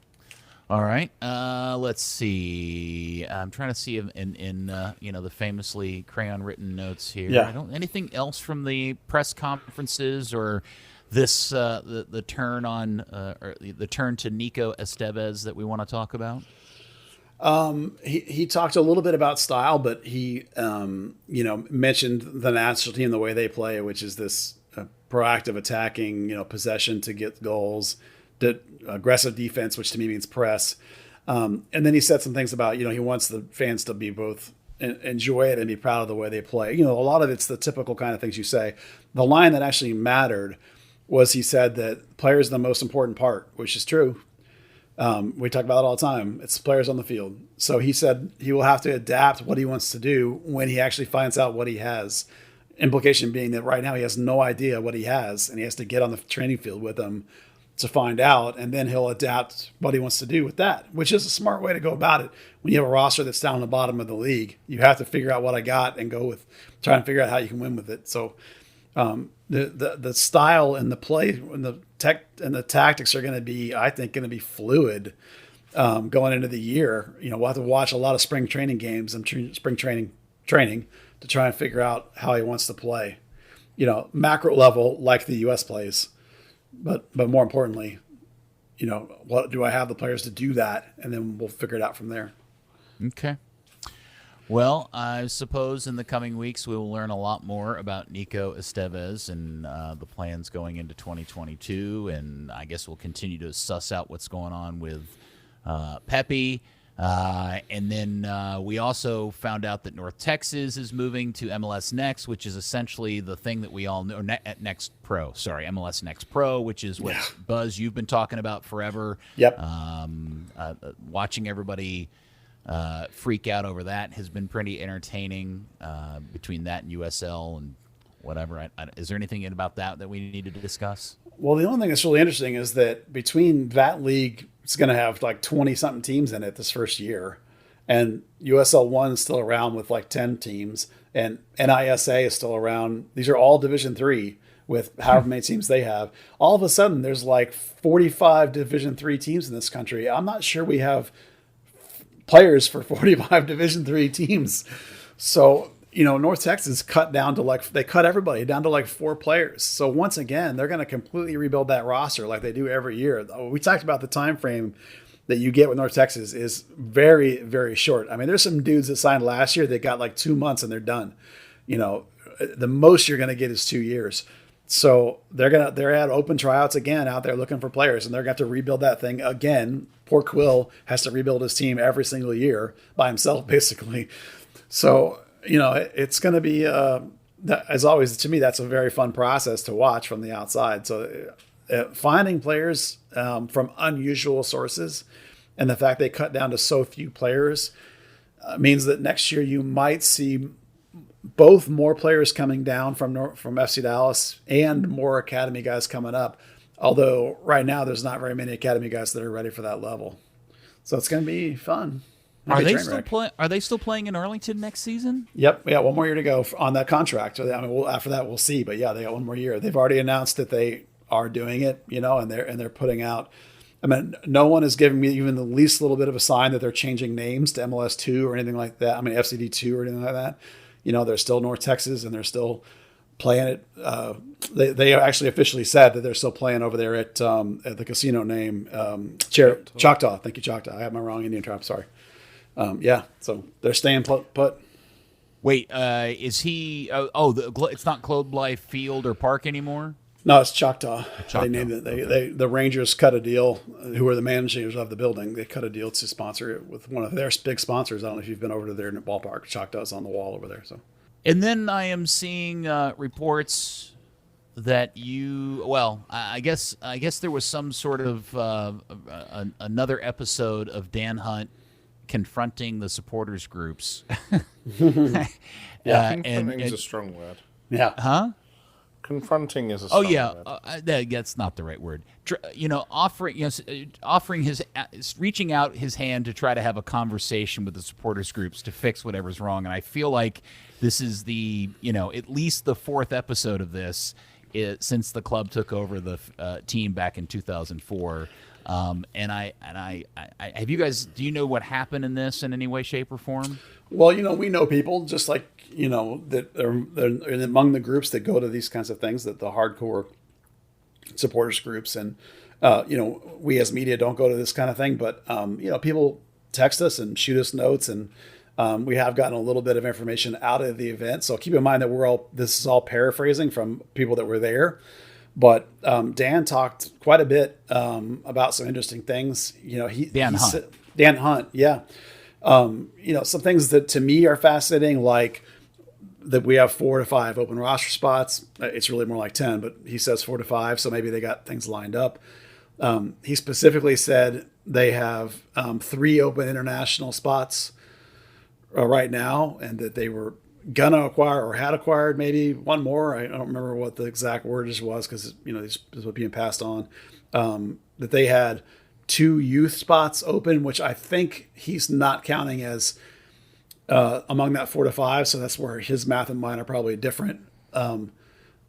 All right. Let's see. I'm trying to see in the famously crayon written notes here. Yeah. Anything else from the press conferences or this the turn on or the turn to Nico Estevez that we want to talk about? He talked a little bit about style, but he mentioned the national team, the way they play, which is this proactive attacking, possession to get goals, aggressive defense, which to me means press. And then he said some things about, he wants the fans to be both enjoy it and be proud of the way they play. A lot of it's the typical kind of things you say. The line that actually mattered was he said that players are the most important part, which is true. We talk about it all the time. It's players on the field. So he said he will have to adapt what he wants to do when he actually finds out what he has. Implication being that right now he has no idea what he has, and he has to get on the training field with them to find out, and then he'll adapt what he wants to do with that, which is a smart way to go about it. When you have a roster that's down the bottom of the league, you have to figure out what I got and go with try and figure out how you can win with it. So the style and the play and the tech and the tactics are going to be, I think, going to be fluid going into the year. We'll have to watch a lot of spring training games and spring training to try and figure out how he wants to play. Macro level, like the U.S. plays, but more importantly, what do I have the players to do that, and then we'll figure it out from there. Okay. Well, I suppose in the coming weeks we will learn a lot more about Nico Estevez and the plans going into 2022, and I guess we'll continue to suss out what's going on with Pepi. And then we also found out that North Texas is moving to MLS Next, which is essentially the thing that we all know. MLS Next Pro, which is what Buzz you've been talking about forever. Yep. Watching everybody freak out over that has been pretty entertaining between that and USL and whatever. Is there anything about that we needed to discuss? Well, the only thing that's really interesting is that between that league, it's going to have like 20-something teams in it this first year. And USL 1 is still around with like 10 teams. And NISA is still around. These are all Division 3 with however many teams they have. All of a sudden, there's like 45 Division 3 teams in this country. I'm not sure we have players for 45 Division 3 teams. So, North Texas cut down to they cut everybody down to 4 players. So once again, they're going to completely rebuild that roster like they do every year. We talked about the time frame that you get with North Texas is very, very short. I mean, there's some dudes that signed last year that got 2 months and they're done. The most you're going to get is 2 years. So they're at open tryouts again out there looking for players, and they're going to have to rebuild that thing again. Poor Quill has to rebuild his team every single year by himself, basically. So, it's going to be, as always, to me, that's a very fun process to watch from the outside. So finding players from unusual sources and the fact they cut down to so few players means that next year you might see both more players coming down from FC Dallas and more academy guys coming up. Although right now there's not very many academy guys that are ready for that level. So it's going to be fun. Are they still playing in Arlington next season? Yep. Yeah, one more year to go on that contract. I mean, after that, we'll see. But yeah, they got one more year. They've already announced that they are doing it, and they're putting out. I mean, no one is giving me even the least little bit of a sign that they're changing names to MLS2 or anything like that. I mean, FCD2 or anything like that. They're still North Texas and they're still playing it. They actually officially said that they're still playing over there at the casino name, Choctaw. Thank you, Choctaw. I have my wrong Indian tribe. Sorry. So they're staying put. Wait, is he? It's not Globe Life Field or Park anymore. No, it's Choctaw. Choctaw. They named it. The Rangers cut a deal. Who are the managers of the building? They cut a deal to sponsor it with one of their big sponsors. I don't know if you've been over to their ballpark. Choctaw's on the wall over there. So, and then I am seeing reports that you. Well, I guess there was some sort of another episode of Dan Hunt confronting the supporters groups. Confronting is a strong word. Yeah. Huh? Confronting is a strong word. That's not the right word. Reaching out his hand to try to have a conversation with the supporters groups to fix whatever's wrong. And I feel like this is at least the fourth episode of this since the club took over the team back in 2004. And I have you guys, do you know what happened in this in any way, shape, or form? Well, we know people just like, that they're among the groups that go to these kinds of things, that the hardcore supporters groups. And, we as media don't go to this kind of thing, but, people text us and shoot us notes, and we have gotten a little bit of information out of the event. So keep in mind that this is all paraphrasing from people that were there. But Dan talked quite a bit about some interesting things. Dan Hunt, yeah. Some things that to me are fascinating, like that we have 4 to 5 open roster spots. It's really more like 10, but he says 4 to 5, so maybe they got things lined up. He specifically said they have 3 open international spots right now, and that they were gonna acquire or had acquired maybe one more. I don't remember what the exact wordage was, because this was being passed on. That they had 2 youth spots open, which I think he's not counting as among that 4 to 5. So that's where his math and mine are probably different. That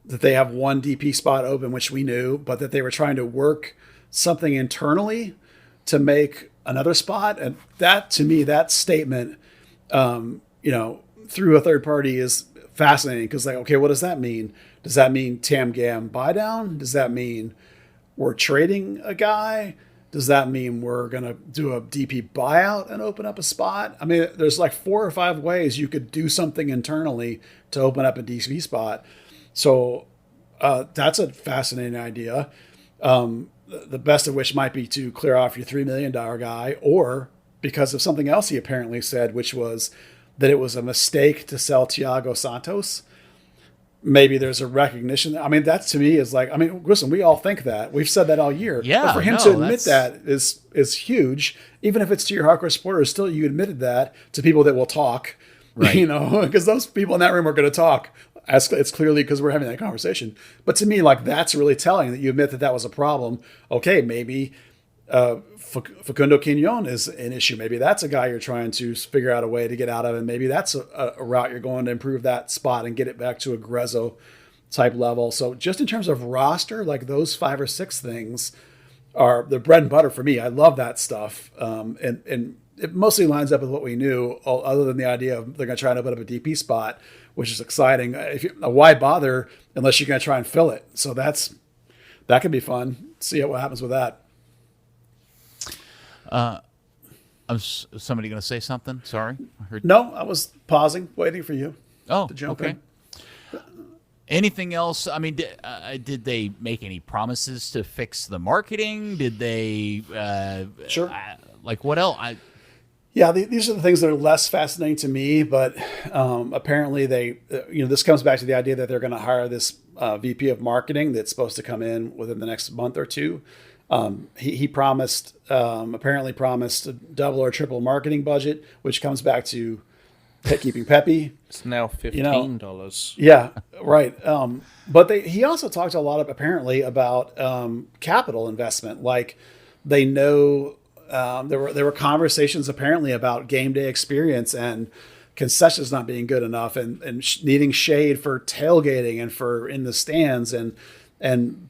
they have 1 DP spot open, which we knew, but that they were trying to work something internally to make another spot. And that, to me, that statement, through a third party is fascinating, because okay, what does that mean? Does that mean Tam Gam buy down? Does that mean we're trading a guy? Does that mean we're going to do a DP buyout and open up a spot? I mean, there's like 4 or 5 ways you could do something internally to open up a DP spot. So that's a fascinating idea. The best of which might be to clear off your $3 million guy, or because of something else he apparently said, which was that it was a mistake to sell Thiago Santos. Maybe there's a recognition. I mean, that to me is like, listen, we all think that. We've said that all year. Yeah, but for him to admit that is huge. Even if it's to your hardcore supporters, still you admitted that to people that will talk, right? Because those people in that room are going to talk. It's clearly because we're having that conversation. But to me, like, that's really telling that you admit that was a problem. Okay, maybe Facundo Quignon is an issue. Maybe that's a guy you're trying to figure out a way to get out of, and maybe that's a route you're going to improve that spot and get it back to a Grezzo type level. So just in terms of roster, like those 5 or 6 things are the bread and butter for me. I love that stuff, and it mostly lines up with what we knew, other than the idea of they're going to try and open up a DP spot, which is exciting. Why bother unless you're going to try and fill it? So that could be fun. See what happens with that. Was somebody going to say something? Sorry. No, I was pausing, waiting for you to jump in. Anything else? I mean, did they make any promises to fix the marketing? Did they? Sure. Like what else? Yeah, these are the things that are less fascinating to me, but apparently they, this comes back to the idea that they're going to hire this VP of marketing that's supposed to come in within the next month or two. He apparently promised to double or triple marketing budget, which comes back to keeping Pepi. It's now $15. Yeah, right. But he also talked a lot apparently about capital investment. Like they know there were conversations apparently about game day experience and concessions not being good enough, and needing shade for tailgating and for in the stands, and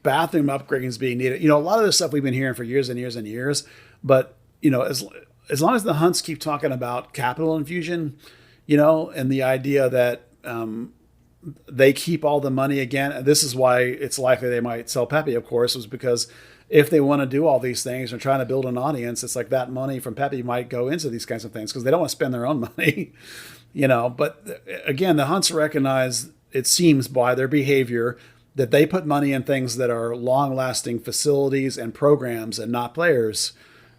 bathroom upgrades being needed. A lot of this stuff we've been hearing for years and years and years. But as long as the Hunts keep talking about capital infusion, and the idea that they keep all the money again. And this is why it's likely they might sell Pepi, of course, was because if they want to do all these things and trying to build an audience, it's like that money from Pepi might go into these kinds of things because they don't want to spend their own money, But again, the Hunts recognize, it seems by their behavior, that they put money in things that are long-lasting facilities and programs and not players,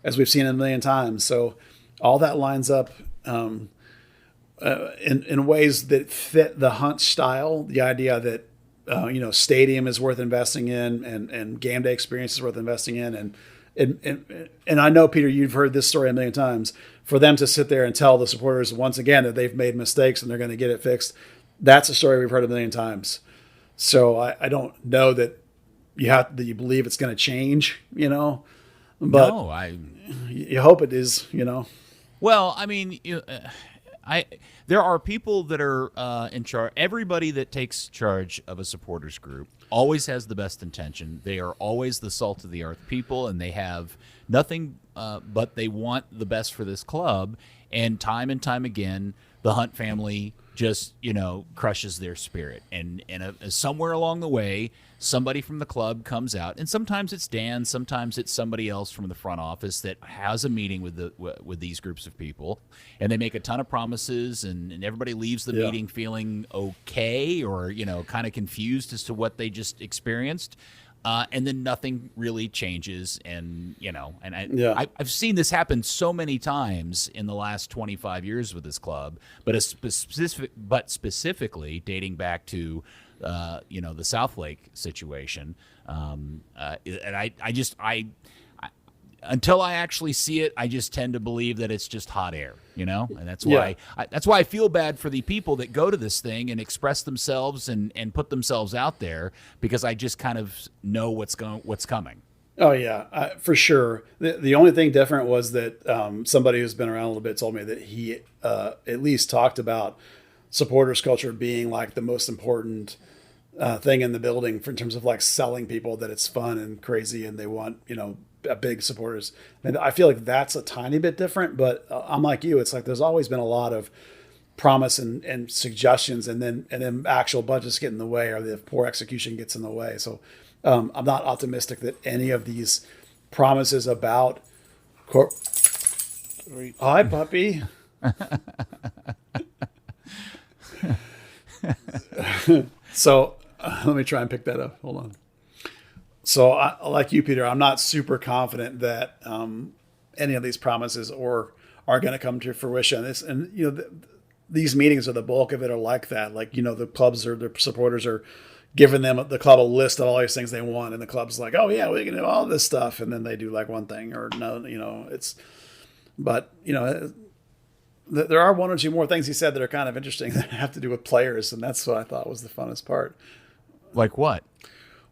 as we've seen a million times. So all that lines up in ways that fit the Hunt style. The idea that stadium is worth investing in, and game day experience is worth investing in, and I know, Peter, you've heard this story a million times. For them to sit there and tell the supporters once again that they've made mistakes and they're going to get it fixed, that's a story we've heard a million times. So I don't know that you believe it's going to change, but No, you hope it is, Well, I mean, there are people that are in charge. Everybody that takes charge of a supporters group always has the best intention. They are always the salt of the earth people, and they have nothing but they want the best for this club. And time again, the Hunt family just crushes their spirit. And somewhere along the way, somebody from the club comes out, and sometimes it's Dan, sometimes it's somebody else from the front office that has a meeting with these groups of people, and they make a ton of promises, and everybody leaves the meeting feeling okay, or kind of confused as to what they just experienced. And then nothing really changes, and I've seen this happen so many times in the last 25 years with this club, but specifically dating back to the South Lake situation, and I until I actually see it, I just tend to believe that it's just hot air, and that's why I feel bad for the people that go to this thing and express themselves and put themselves out there, because I just kind of know what's coming. Oh yeah, for sure. The only thing different was that somebody who's been around a little bit told me that he at least talked about supporters culture being like the most important thing in the building in terms of like selling people that it's fun and crazy and they want big supporters. And I feel like that's a tiny bit different, but I'm like you. It's like there's always been a lot of promise and suggestions, and then actual budgets get in the way, or the poor execution gets in the way. So I'm not optimistic that any of these promises about hi puppy. So let me try and pick that up. Hold on. So like you, Peter, I'm not super confident that any of these promises are going to come to fruition. These meetings are the bulk of it are like that. Like, the clubs or the supporters are giving the club a list of all these things they want. And the club's like, oh yeah, we can do all this stuff. And then they do like one thing or no, there are one or two more things he said that are kind of interesting that have to do with players. And that's what I thought was the funnest part. Like what?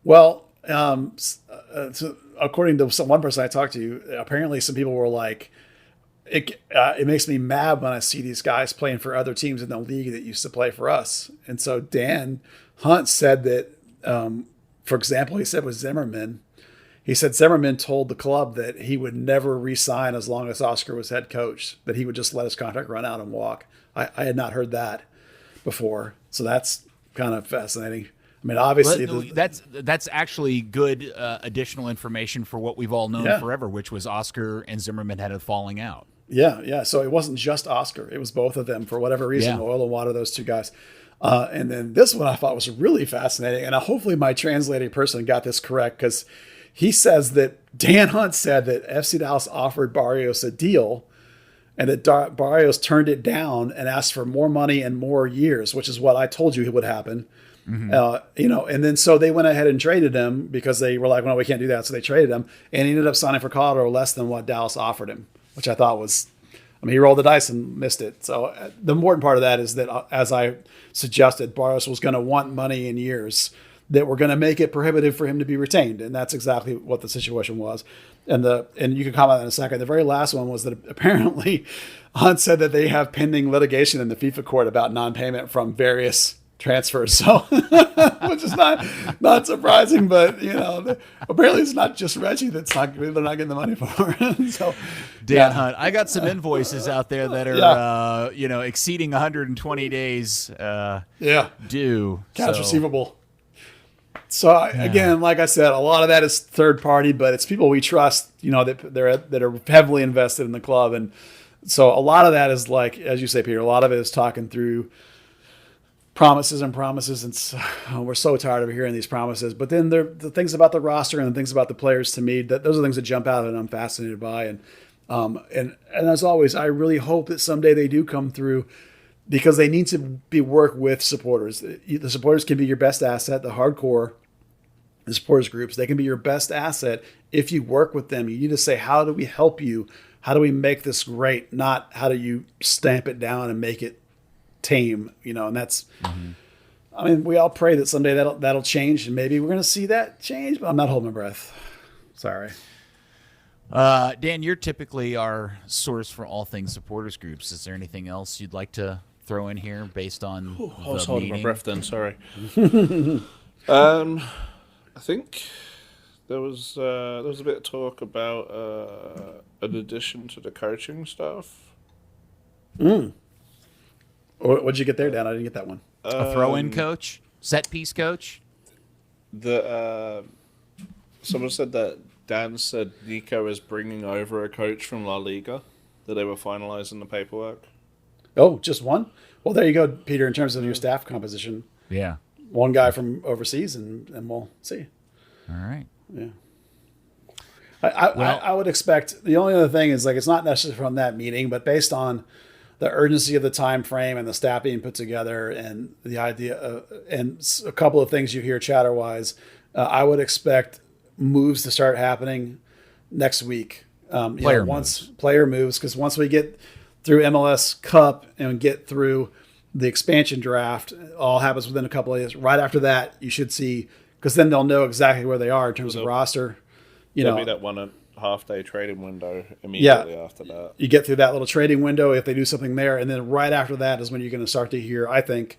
Well, so according to one person I talked to, apparently some people were like, it makes me mad when I see these guys playing for other teams in the league that used to play for us. And so Dan Hunt said that, for example, he said with Zimmerman, Zimmerman told the club that he would never re-sign as long as Oscar was head coach, that he would just let his contract run out and walk. I had not heard that before. So that's kind of fascinating. I mean, obviously, that's actually good additional information for what we've all known forever, which was Oscar and Zimmerman had a falling out. Yeah. So it wasn't just Oscar; it was both of them for whatever reason. Yeah. Oil and water, those two guys. And then this one I thought was really fascinating, and hopefully my translating person got this correct, because he says that Dan Hunt said that FC Dallas offered Barrios a deal, and that Barrios turned it down and asked for more money and more years, which is what I told you would happen. Mm-hmm. And then so they went ahead and traded him because they were like, well, we can't do that. So they traded him, and he ended up signing for Colorado less than what Dallas offered him, which I thought was, he rolled the dice and missed it. So the important part of that is that, as I suggested, Barrios was going to want money in years that were going to make it prohibitive for him to be retained. And that's exactly what the situation was. And you can comment on that in a second. The very last one was that apparently Hunt said that they have pending litigation in the FIFA court about non-payment from various transfers. So, which is not surprising, but apparently it's not just Reggie they're not getting the money for. So, Dan Hunt, I got some invoices out there that are exceeding 120 days due. Accounts receivable. So again, like I said, a lot of that is third party, but it's people we trust, that are heavily invested in the club. And so a lot of that is, like, as you say, Peter, a lot of it is talking through promises. And we're so tired of hearing these promises. But then the things about the roster and the things about the players, to me, those are things that jump out and I'm fascinated by. And as always, I really hope that someday they do come through, because they need to work with supporters. The supporters can be your best asset, the hardcore, the supporters groups. They can be your best asset if you work with them. You need to say, how do we help you? How do we make this great? Not how do you stamp it down and make it tame? And that's, I mean, we all pray that someday that'll change, and maybe we're going to see that change, but I'm not holding my breath. Sorry. Dan, you're typically our source for all things supporters groups. Is there anything else you'd like to throw in here based on I was holding my breath then, sorry. I think there was a bit of talk about an addition to the coaching staff. What'd you get there, Dan? I didn't get that one. A throw-in coach? Set-piece coach? Someone said that Dan said Nico is bringing over a coach from La Liga, that they were finalizing the paperwork. Oh, just one? Well, there you go, Peter, in terms of your staff composition. Yeah. One guy from overseas, and we'll see. All right. Yeah. I would expect, the only other thing is, like, it's not necessarily from that meeting, but based on the urgency of the time frame and the staff being put together and the idea and a couple of things you hear chatter-wise, I would expect moves to start happening next week. Player moves, because once we get through MLS Cup and get through the expansion draft, it all happens within a couple of days. Right after that, you should see, because then they'll know exactly where they are in terms of roster. There'll be that 1.5 day trading window immediately after that. You get through that little trading window if they do something there, and then right after that is when you're going to start to hear, I think,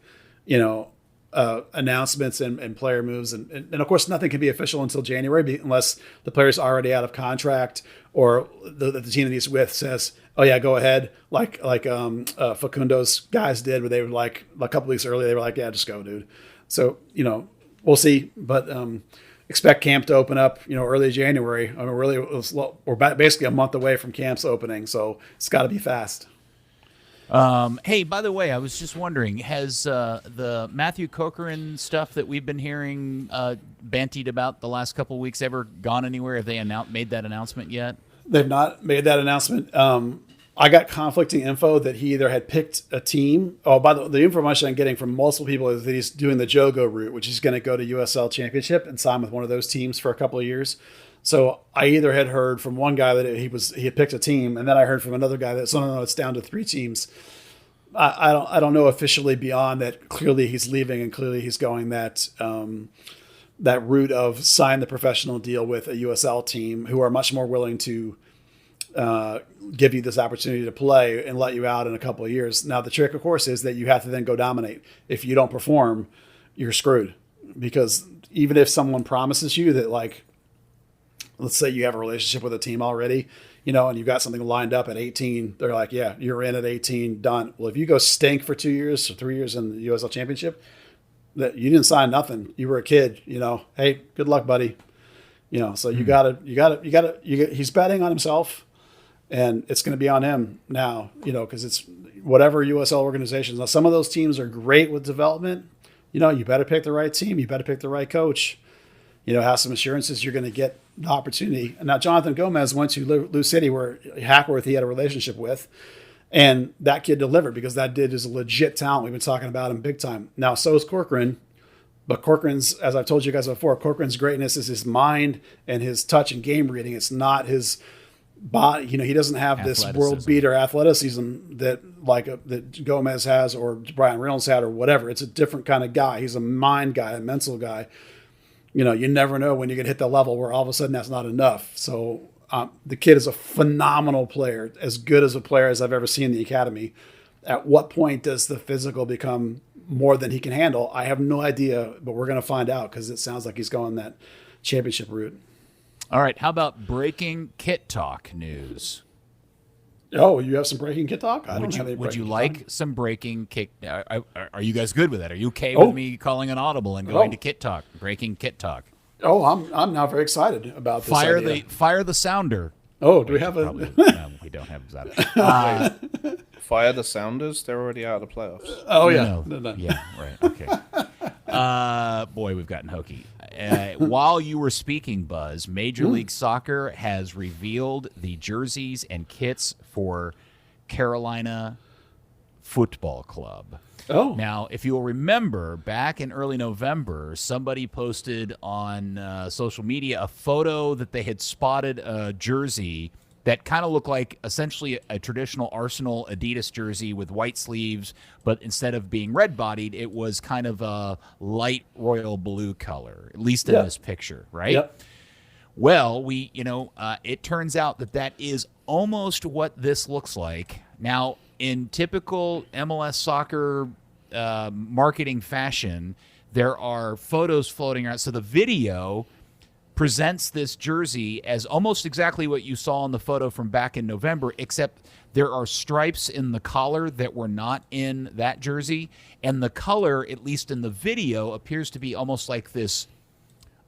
announcements and player moves, and of course nothing can be official until January unless the player's already out of contract or the team that he's with says, "Oh yeah, go ahead." Like Facundo's guys did, where they were like a couple weeks earlier, they were like, "Yeah, just go, dude." So we'll see, but expect camp to open up, early January. I mean, we're basically a month away from camp's opening, so it's got to be fast. Hey, by the way, I was just wondering, has the Matthew Corcoran stuff that we've been hearing bantied about the last couple of weeks ever gone anywhere? Have they made that announcement yet? They've not made that announcement. I got conflicting info that he either had picked a team. Oh, by the information I'm getting from multiple people is that he's doing the Jogo route, which he's going to go to USL Championship and sign with one of those teams for a couple of years. So I either had heard from one guy that he had picked a team, and then I heard from another guy that no, it's down to 3 teams. I don't know officially beyond that. Clearly he's leaving, and clearly he's going that route of sign the professional deal with a USL team who are much more willing to give you this opportunity to play and let you out in a couple of years. Now the trick, of course, is that you have to then go dominate. If you don't perform, you're screwed, because even if someone promises you that, like, let's say you have a relationship with a team already, and you've got something lined up at 18, they're like, yeah, you're in at 18, done. Well, if you go stink for 2 years or 3 years in the USL Championship, that you didn't sign nothing. You were a kid, hey, good luck, buddy. So you gotta, he's betting on himself, and it's going to be on him now, because it's whatever USL organizations. Now, some of those teams are great with development. You better pick the right team. You better pick the right coach. Have some assurances you're going to get the opportunity. And now Jonathan Gomez went to Lou City, where Hackworth he had a relationship with, and that kid delivered, because that dude is a legit talent. We've been talking about him big time. Now, so is Corcoran, but Corcoran's, as I've told you guys before, Corcoran's greatness is his mind and his touch and game reading. It's not his body. He doesn't have this world beater athleticism that Gomez has or Brian Reynolds had or whatever. It's a different kind of guy. He's a mind guy, a mental guy. you never know when you're going to hit the level where all of a sudden that's not enough. So the kid is a phenomenal player, as good as a player as I've ever seen in the academy. At what point does the physical become more than he can handle? I have no idea, but we're going to find out because it sounds like he's going that championship route. All right. How about breaking kit talk news? Oh, you have some breaking kit talk? I don't have any. Would you breaking like talk. some breaking kit? Are you guys good with that? Are you okay with me calling an audible and going to kit talk, breaking kit talk? Oh, I'm now very excited about this idea. Fire the sounder. Oh, do we have a? No, we don't have that. Fire the Sounders. They're already out of the playoffs. Oh yeah, No. Yeah, right. Okay. Boy, we've gotten hokey. While you were speaking, Buzz, Major League Soccer has revealed the jerseys and kits for Carolina Football Club. Oh. Now, if you'll remember, back in early November, somebody posted on social media a photo that they had spotted a jersey that kind of looked like essentially a traditional Arsenal Adidas jersey with white sleeves, but instead of being red-bodied, it was kind of a light royal blue color, at least in this picture, right? Yep. Well, it turns out that is almost what this looks like. Now, in typical MLS soccer marketing fashion, there are photos floating around. So the video presents this jersey as almost exactly what you saw in the photo from back in November, except there are stripes in the collar that were not in that jersey. And the color, at least in the video, appears to be almost like this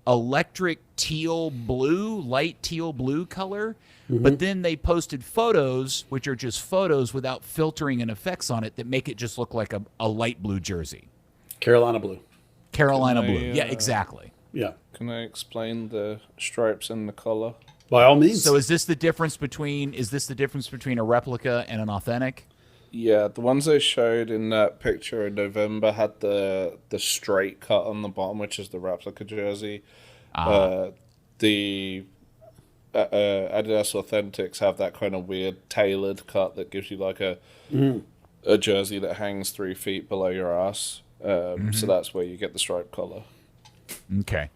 electric teal blue, light teal blue color. But then they posted photos, which are just photos without filtering and effects on it, that make it just look like a light blue jersey. Carolina blue. Carolina blue. Yeah, exactly. Yeah. Can I explain the stripes in the collar? By all means. So is this the difference between a replica and an authentic? Yeah, the ones they showed in that picture in November had the straight cut on the bottom, which is the replica jersey. The Adidas Authentics have that kind of weird tailored cut that gives you like a jersey that hangs 3 feet below your ass. So that's where you get the stripe collar. Okay.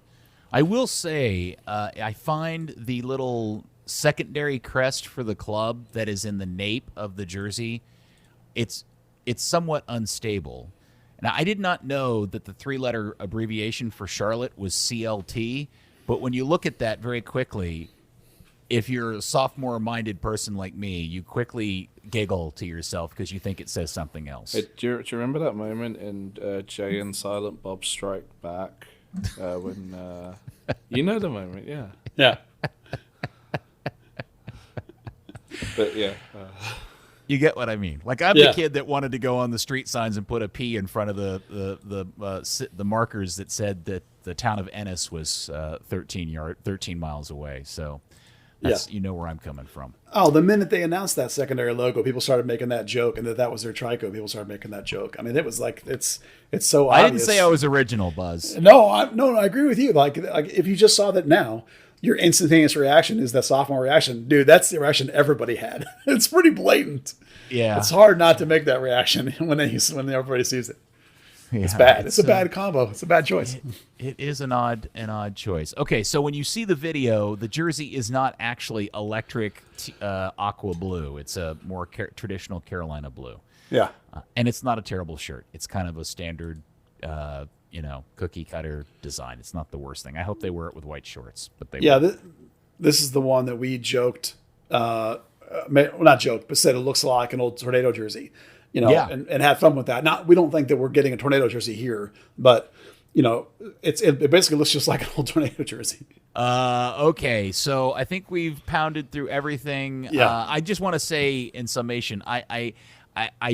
I will say I find the little secondary crest for the club that is in the nape of the jersey, it's somewhat unstable. Now, I did not know that the 3-letter abbreviation for Charlotte was CLT, but when you look at that very quickly, if you're a sophomore-minded person like me, you quickly giggle to yourself because you think it says something else. Do you remember that moment in Jay and Silent Bob Strike Back? When you know the moment, yeah. Yeah. But yeah. You get what I mean. Like, I'm the kid that wanted to go on the street signs and put a P in front of the markers that said that the town of Ennis was 13 miles away. So that's, you know where I'm coming from. Oh, the minute they announced that secondary logo, people started making that joke, and that was their trico. People started making that joke. I mean, it was like it's so obvious. I didn't say I was original, Buzz. No, I agree with you. Like if you just saw that now, your instantaneous reaction is the sophomore reaction. Dude, that's the reaction everybody had. It's pretty blatant. Yeah, it's hard not to make that reaction when everybody sees it. Yeah, it's bad. It's a bad combo. It's a bad choice. It is an odd choice. Okay, so when you see the video, the jersey is not actually electric aqua blue. It's a more traditional Carolina blue. Yeah, and it's not a terrible shirt. It's kind of a standard, cookie cutter design. It's not the worst thing. I hope they wear it with white shorts. But they this is the one that we joked, not joked, but said it looks like an old Tornado jersey. And had fun with that. We don't think that we're getting a Tornado jersey here, but it basically looks just like an old Tornado jersey. Okay, so I think we've pounded through everything. Yeah. I just want to say in summation, I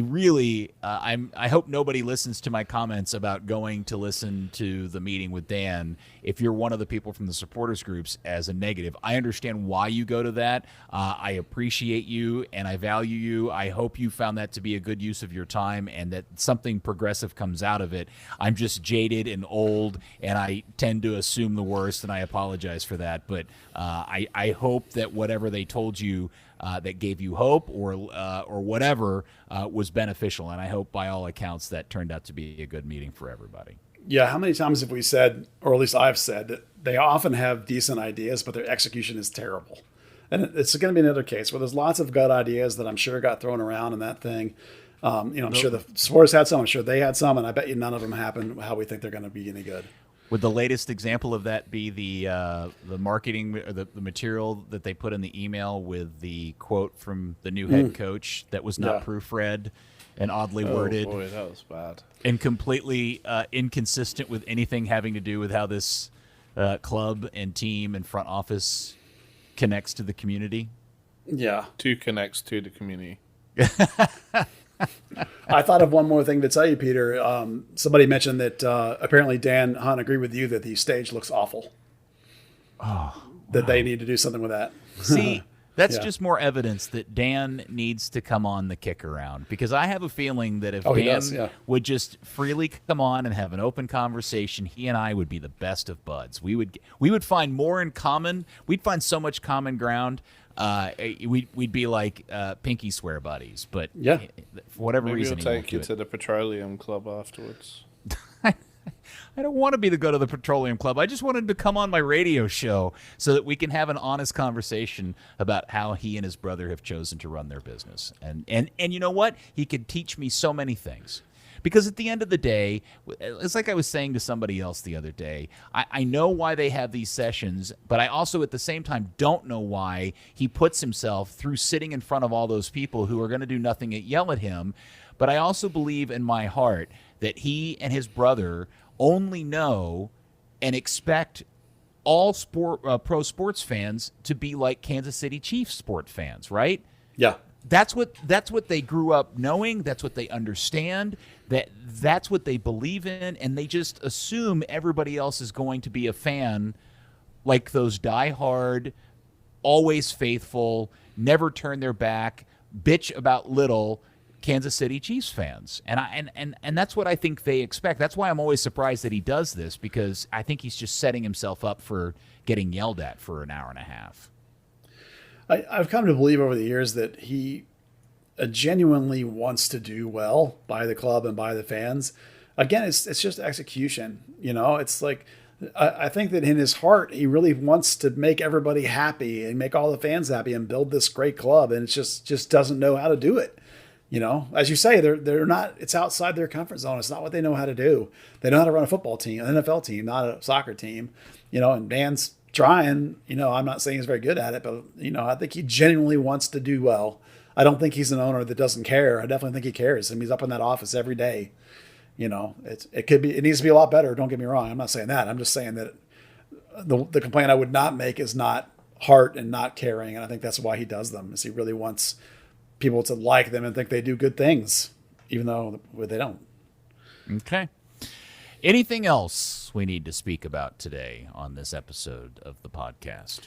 really I hope nobody listens to my comments about going to listen to the meeting with Dan if you're one of the people from the supporters groups as a negative. I understand why you go to that. I appreciate you and I value you. I hope you found that to be a good use of your time and that something progressive comes out of it. I'm just jaded and old and I tend to assume the worst, and I apologize for that. But I hope that whatever they told you that gave you hope or whatever was beneficial, and I hope by all accounts that turned out to be a good meeting for everybody. Yeah, how many times have we said, or at least I've said, that they often have decent ideas, but their execution is terrible? And it's going to be another case where there's lots of gut ideas that I'm sure got thrown around in that thing. I'm sure the Spurs had some, I'm sure they had some, and I bet you none of them happen how we think they're going to be any good. Would the latest example of that be the marketing or the material that they put in the email with the quote from the new head coach that was not proofread and oddly worded? Oh boy, that was bad. And completely inconsistent with anything having to do with how this club and team and front office connects to the community? Yeah. Two connects to the community. I thought of one more thing to tell you, Peter. Somebody mentioned that apparently Dan Hunt agreed with you that the stage looks awful. That they need to do something with that. See, that's just more evidence that Dan needs to come on the kick around, because I have a feeling that if Dan would just freely come on and have an open conversation, he and I would be the best of buds. We would find more in common. We'd find so much common ground. We'd be like pinky swear buddies, but for whatever reason, he'll take you to the Petroleum Club afterwards. I don't want to be the go to the Petroleum Club. I just wanted to come on my radio show so that we can have an honest conversation about how he and his brother have chosen to run their business. And you know what? He could teach me so many things. Because at the end of the day, it's like I was saying to somebody else the other day, I know why they have these sessions, but I also at the same time don't know why he puts himself through sitting in front of all those people who are going to do nothing but yell at him. But I also believe in my heart that he and his brother only know and expect all pro sports fans to be like Kansas City Chiefs sport fans, right? Yeah. That's what they grew up knowing. That's what they understand. That's what they believe in, and they just assume everybody else is going to be a fan like those diehard, always faithful, never turn their back, bitch about little Kansas City Chiefs fans. And that's what I think they expect. That's why I'm always surprised that he does this, because I think he's just setting himself up for getting yelled at for an hour and a half. I've come to believe over the years that he genuinely wants to do well by the club and by the fans. Again, it's just execution. It's like, I think that in his heart, he really wants to make everybody happy and make all the fans happy and build this great club. And it's just doesn't know how to do it. As you say, they're not, it's outside their comfort zone. It's not what they know how to do. They know how to run a football team, an NFL team, not a soccer team, and Dan's trying, I'm not saying he's very good at it, but, I think he genuinely wants to do well. I don't think he's an owner that doesn't care. I definitely think he cares. I mean, he's up in that office every day. It needs to be a lot better. Don't get me wrong. I'm not saying that. I'm just saying that the complaint I would not make is not heart and not caring. And I think that's why he does them, is he really wants people to like them and think they do good things, even though they don't. Okay. Anything else we need to speak about today on this episode of the podcast?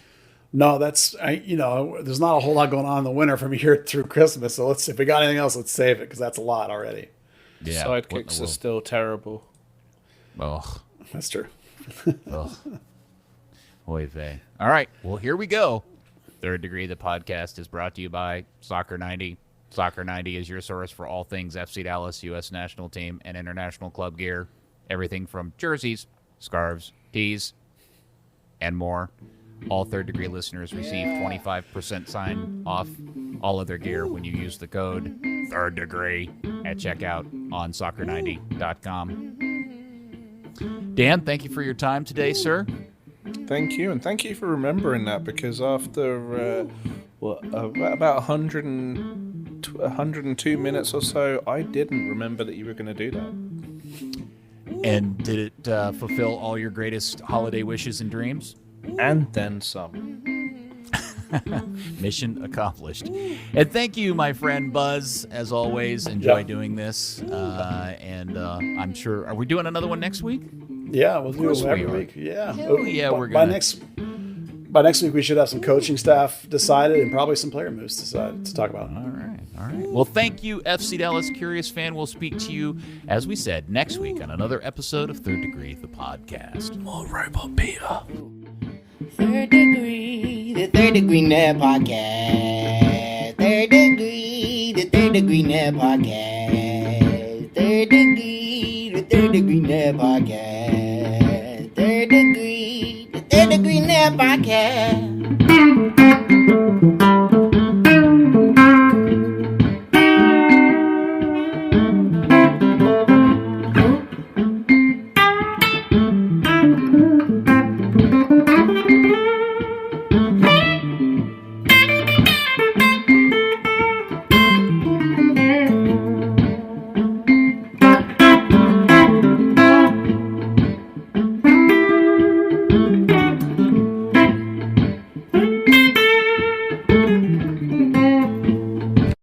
No, there's not a whole lot going on in the winter from here through Christmas. So if we got anything else, let's save it, because that's a lot already. Yeah, sidekicks are still terrible. Oh, that's true. Oh, oy vey. All right, well, here we go. Third Degree, the podcast, is brought to you by Soccer 90. Soccer 90 is your source for all things FC Dallas, U.S. national team, and international club gear. Everything from jerseys, scarves, tees, and more. All Third Degree listeners receive 25% sign off all of their gear when you use the code Third Degree at checkout on soccer90.com. Dan, thank you for your time today, sir. Thank you, and thank you for remembering that, because after about 102 minutes or so, I didn't remember that you were going to do that. And did it fulfill all your greatest holiday wishes and dreams? And then some. Mission accomplished. And thank you, my friend Buzz. As always, enjoy doing this. And I'm sure, are we doing another one next week? Yeah, we'll do it every week. Yeah. We're gonna. By next week, we should have some coaching staff decided and probably some player moves decided to talk about. All right. Well, thank you, FC Dallas Curious Fan. We'll speak to you, as we said, next week on another episode of Third Degree, the podcast. More Robot Peter. Third Degree, the Third Degree Net Podcast. Third Degree, the Third Degree Net Podcast. Third Degree, the Third Third Degree Net Podcast. Third Degree Net Podcast.